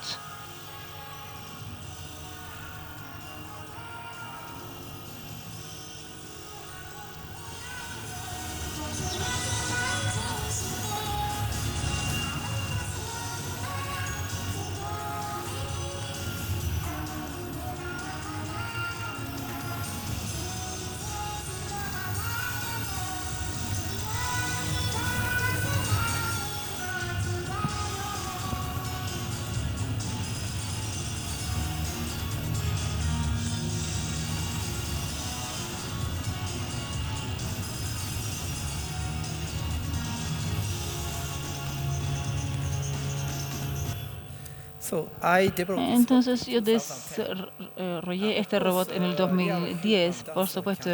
Speaker 8: Entonces yo desarrollé este robot en el 2010. Por supuesto,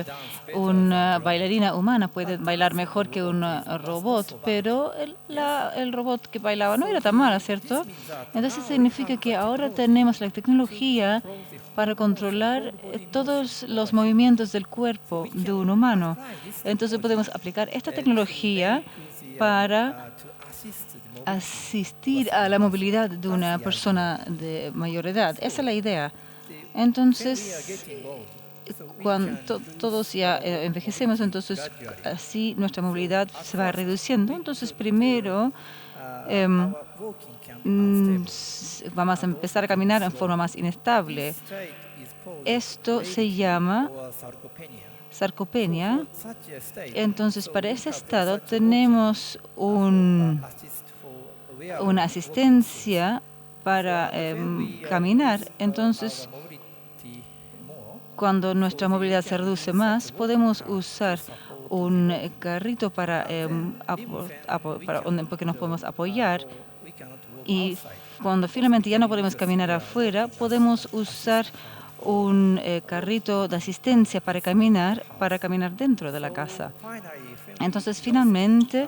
Speaker 8: una bailarina humana puede bailar mejor que un robot, pero el robot que bailaba no era tan mala, ¿cierto? Entonces significa que ahora tenemos la tecnología para controlar todos los movimientos del cuerpo de un humano. Entonces podemos aplicar esta tecnología para asistir a la movilidad de una persona de mayor edad. Esa es la idea. Entonces, cuando todos ya envejecemos, entonces así nuestra movilidad se va reduciendo. Entonces, primero vamos a empezar a caminar en forma más inestable. Esto se llama sarcopenia. Entonces, para ese estado tenemos una asistencia para caminar. Entonces, cuando nuestra movilidad se reduce más, podemos usar un carrito porque nos podemos apoyar. Y cuando finalmente ya no podemos caminar afuera, podemos usar un carrito de asistencia para caminar dentro de la casa. Entonces, finalmente,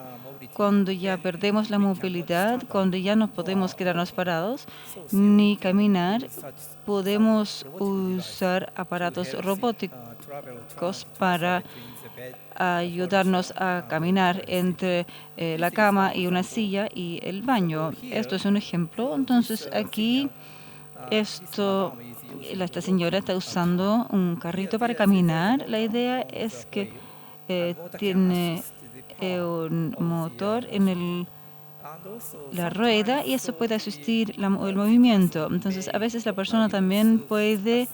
Speaker 8: cuando ya perdemos la movilidad, cuando ya no podemos quedarnos parados ni caminar, podemos usar aparatos robóticos para ayudarnos a caminar entre la cama y una silla y el baño. Esto es un ejemplo. Entonces, aquí esta señora está usando un carrito para caminar. La idea es que tiene un motor en la rueda y eso puede asistir el movimiento. Entonces, a veces la persona también puede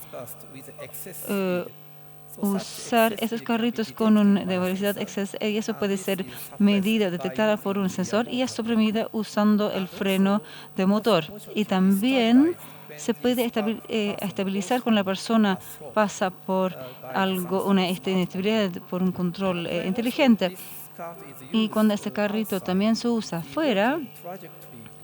Speaker 8: usar esos carritos con una velocidad excesiva y eso puede ser medida, detectada por un sensor y es suprimida usando el freno de motor. Y también se puede estabilizar cuando la persona pasa por una inestabilidad por un control inteligente. Y cuando este carrito también se usa afuera,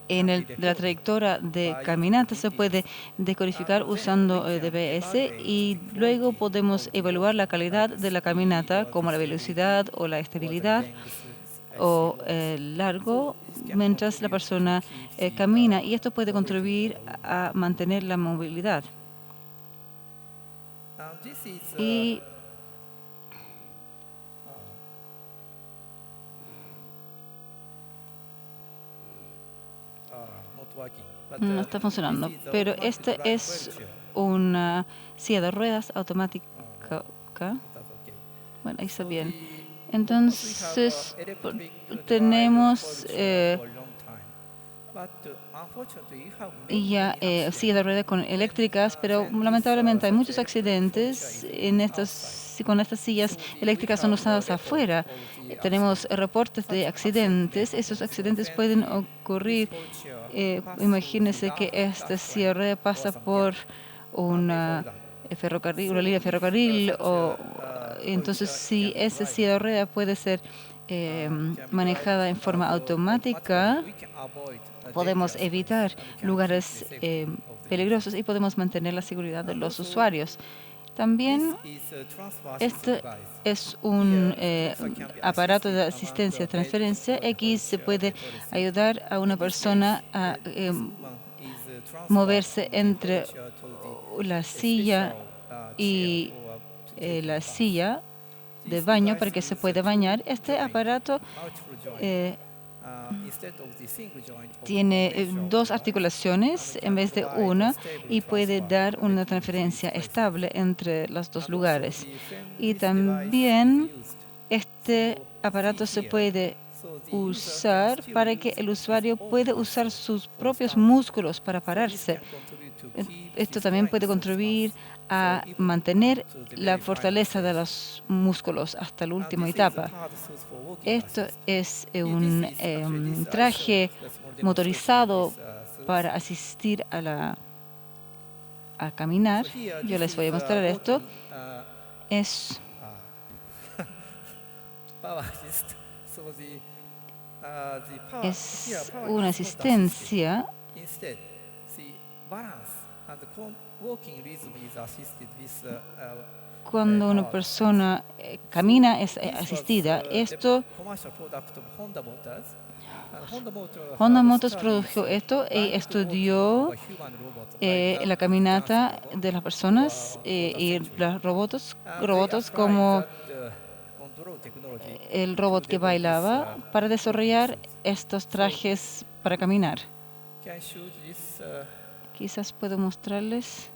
Speaker 8: de la trayectoria de caminata se puede decodificar usando DBS y luego podemos evaluar la calidad de la caminata como la velocidad o la estabilidad o largo mientras la persona camina y esto puede contribuir a mantener la movilidad. Y no está funcionando, pero esta es una silla de ruedas automática. Bueno, ahí está bien. Entonces, tenemos ya sillas de ruedas eléctricas, pero lamentablemente hay muchos accidentes cuando estas sillas eléctricas son usadas afuera. Tenemos reportes de accidentes. Esos accidentes pueden ocurrir. Imagínense que esta silla de ruedas pasa por una línea de ferrocarril. Entonces, si esa silla de ruedas puede ser manejada en forma automática, podemos evitar lugares peligrosos y podemos mantener la seguridad de los usuarios. También este es un aparato de asistencia de transferencia. Aquí se puede ayudar a una persona a moverse entre la silla y la silla de baño para que se pueda bañar. Este aparato tiene dos articulaciones en vez de una y puede dar una transferencia estable entre los dos lugares. Y también este aparato se puede usar para que el usuario pueda usar sus propios músculos para pararse. Esto también puede contribuir a mantener la fortaleza de los músculos hasta la última etapa. Esto es un traje motorizado para asistir a caminar. Yo les voy a mostrar esto. Es una asistencia Cuando una persona camina es asistida. Esto Honda Motors produjo esto y estudió la caminata de las personas y los robots como el robot que bailaba para desarrollar estos trajes para caminar. Quizás puedo mostrarles.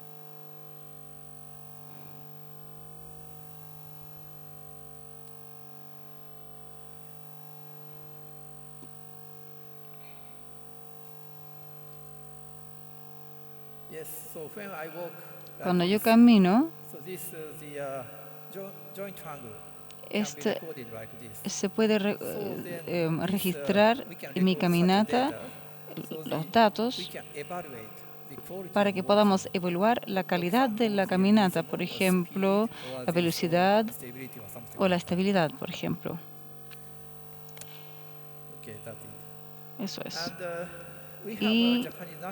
Speaker 8: Cuando yo camino, este se puede registrar en mi caminata los datos para que podamos evaluar la calidad de la caminata, por ejemplo, la velocidad o la estabilidad, por ejemplo. Eso es. Y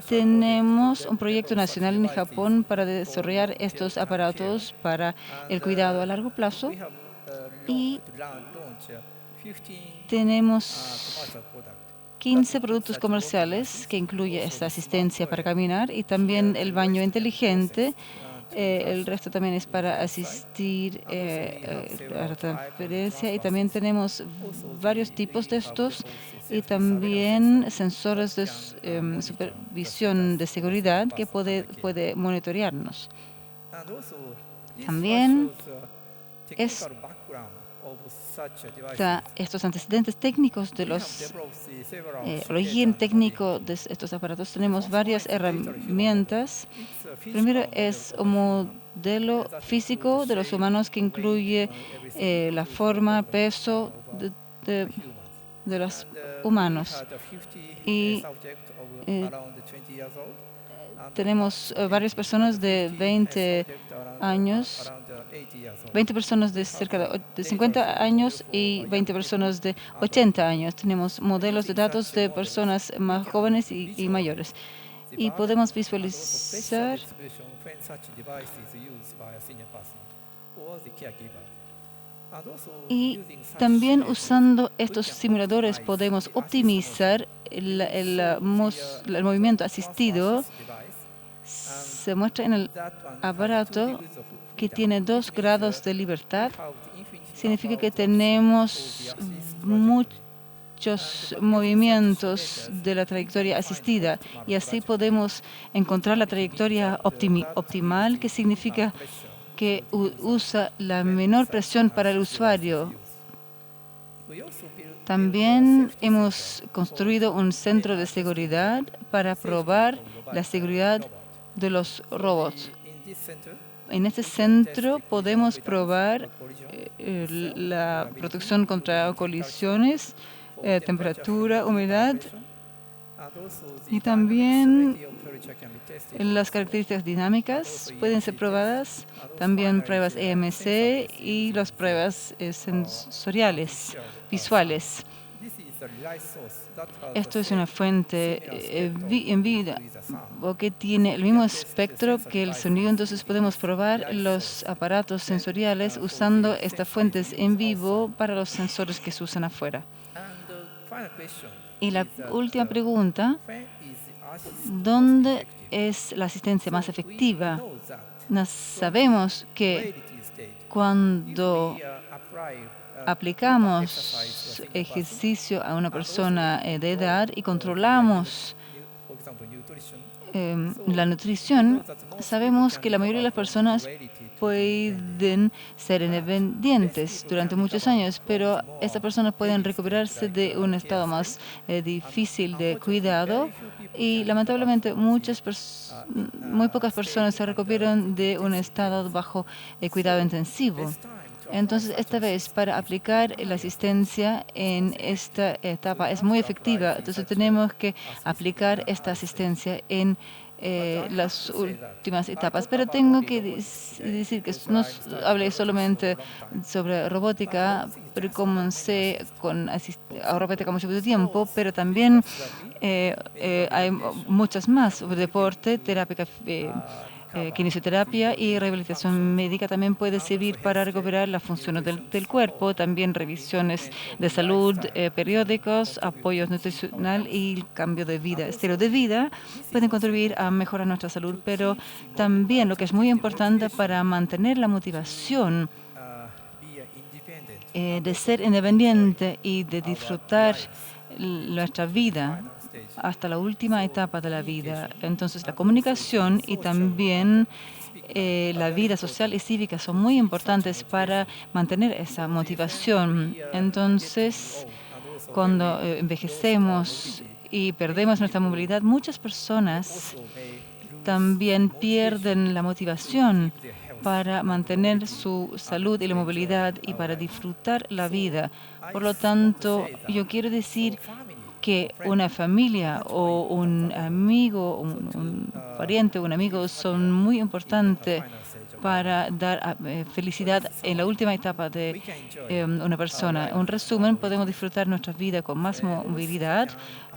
Speaker 8: tenemos un proyecto nacional en Japón para desarrollar estos aparatos para el cuidado a largo plazo. Y tenemos 15 productos comerciales que incluye esta asistencia para caminar y también el baño inteligente. El resto también es para asistir a la transferencia y también tenemos varios tipos de estos y también sensores de supervisión de seguridad que puede monitorearnos. También estos antecedentes técnicos de los origen técnico de estos aparatos. Tenemos varias herramientas. Primero es un modelo físico de los humanos que incluye la forma, peso de los humanos. Y tenemos varias personas de 20 años, 20 personas de cerca de 50 años y 20 personas de 80 años. Tenemos modelos de datos de personas más jóvenes y mayores. Y podemos visualizar y también usando estos simuladores podemos optimizar el movimiento asistido. Se muestra en el aparato que tiene 2 grados de libertad. Significa que tenemos muchos movimientos de la trayectoria asistida y así podemos encontrar la trayectoria optimal, que significa que usa la menor presión para el usuario. También hemos construido un centro de seguridad para probar la seguridad de los robots. En este centro podemos probar la protección contra colisiones, temperatura, humedad y también las características dinámicas pueden ser probadas, también pruebas EMC y las pruebas sensoriales, visuales. Esto es una fuente en vida que tiene el mismo espectro que el sonido, entonces podemos probar los aparatos sensoriales usando estas fuentes en vivo para los sensores que se usan afuera. Y la última pregunta, ¿dónde es la asistencia más efectiva? Nos sabemos que cuando aplicamos ejercicio a una persona de edad y controlamos la nutrición, sabemos que la mayoría de las personas pueden ser independientes durante muchos años, pero estas personas pueden recuperarse de un estado más difícil de cuidado y lamentablemente muy pocas personas se recuperan de un estado bajo cuidado intensivo. Entonces, esta vez, para aplicar la asistencia en esta etapa es muy efectiva. Entonces, tenemos que aplicar esta asistencia en las últimas etapas, pero tengo que decir que no hablé solamente sobre robótica, pero comencé con robótica mucho tiempo, pero también hay muchas más: deporte, terapia, kinesioterapia y rehabilitación médica también puede servir para recuperar las funciones del cuerpo, también revisiones de salud periódicos, apoyo nutricional y cambio de vida, estilo de vida pueden contribuir a mejorar nuestra salud, pero también lo que es muy importante para mantener la motivación de ser independiente y de disfrutar nuestra vida hasta la última etapa de la vida. Entonces, la comunicación y también la vida social y cívica son muy importantes para mantener esa motivación. Entonces, cuando envejecemos y perdemos nuestra movilidad, muchas personas también pierden la motivación para mantener su salud y la movilidad y para disfrutar la vida. Por lo tanto, yo quiero decir que una familia o un amigo, un pariente o un amigo son muy importantes para dar felicidad en la última etapa de una persona. En resumen, podemos disfrutar nuestra vida con más movilidad.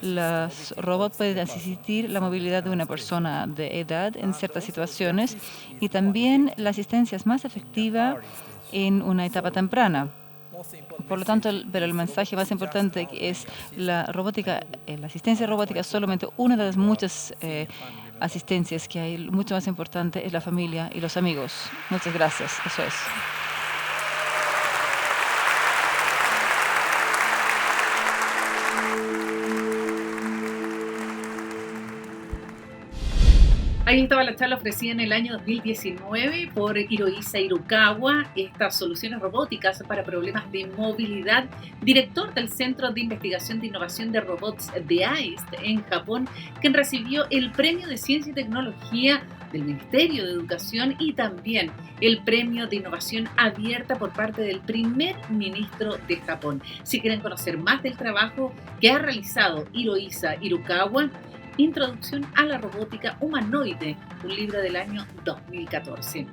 Speaker 8: Los robots pueden asistir la movilidad de una persona de edad en ciertas situaciones y también la asistencia es más efectiva en una etapa temprana. Por lo tanto, pero el mensaje más importante es la robótica, la asistencia robótica es solamente una de las muchas asistencias que hay. Mucho más importante es la familia y los amigos. Muchas gracias. Eso es.
Speaker 1: Ahí estaba la charla ofrecida en el año 2019 por Hirohisa Irukawa, estas soluciones robóticas para problemas de movilidad, director del Centro de Investigación de Innovación de Robots de AIST en Japón, quien recibió el Premio de Ciencia y Tecnología del Ministerio de Educación y también el Premio de Innovación Abierta por parte del primer ministro de Japón. Si quieren conocer más del trabajo que ha realizado Hirohisa Irukawa, Introducción a la robótica humanoide, un libro del año 2014.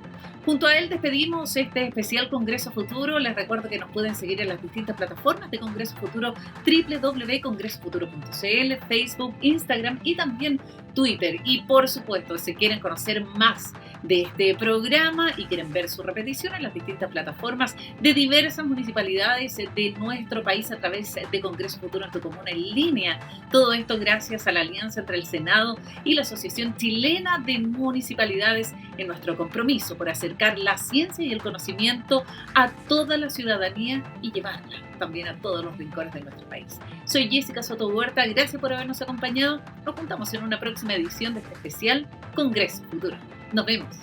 Speaker 1: Junto a él despedimos este especial Congreso Futuro. Les recuerdo que nos pueden seguir en las distintas plataformas de Congreso Futuro, www.congresofuturo.cl, Facebook, Instagram y también Twitter. Y por supuesto, si quieren conocer más de este programa y quieren ver su repetición en las distintas plataformas de diversas municipalidades de nuestro país a través de Congreso Futuro en tu Comuna en línea. Todo esto gracias a la alianza entre el Senado y la Asociación Chilena de Municipalidades en nuestro compromiso por acercar la ciencia y el conocimiento a toda la ciudadanía y llevarla también a todos los rincones de nuestro país. Soy Jessica Soto Huerta, gracias por habernos acompañado. Nos juntamos en una próxima edición de este especial Congreso Futuro. Nos vemos.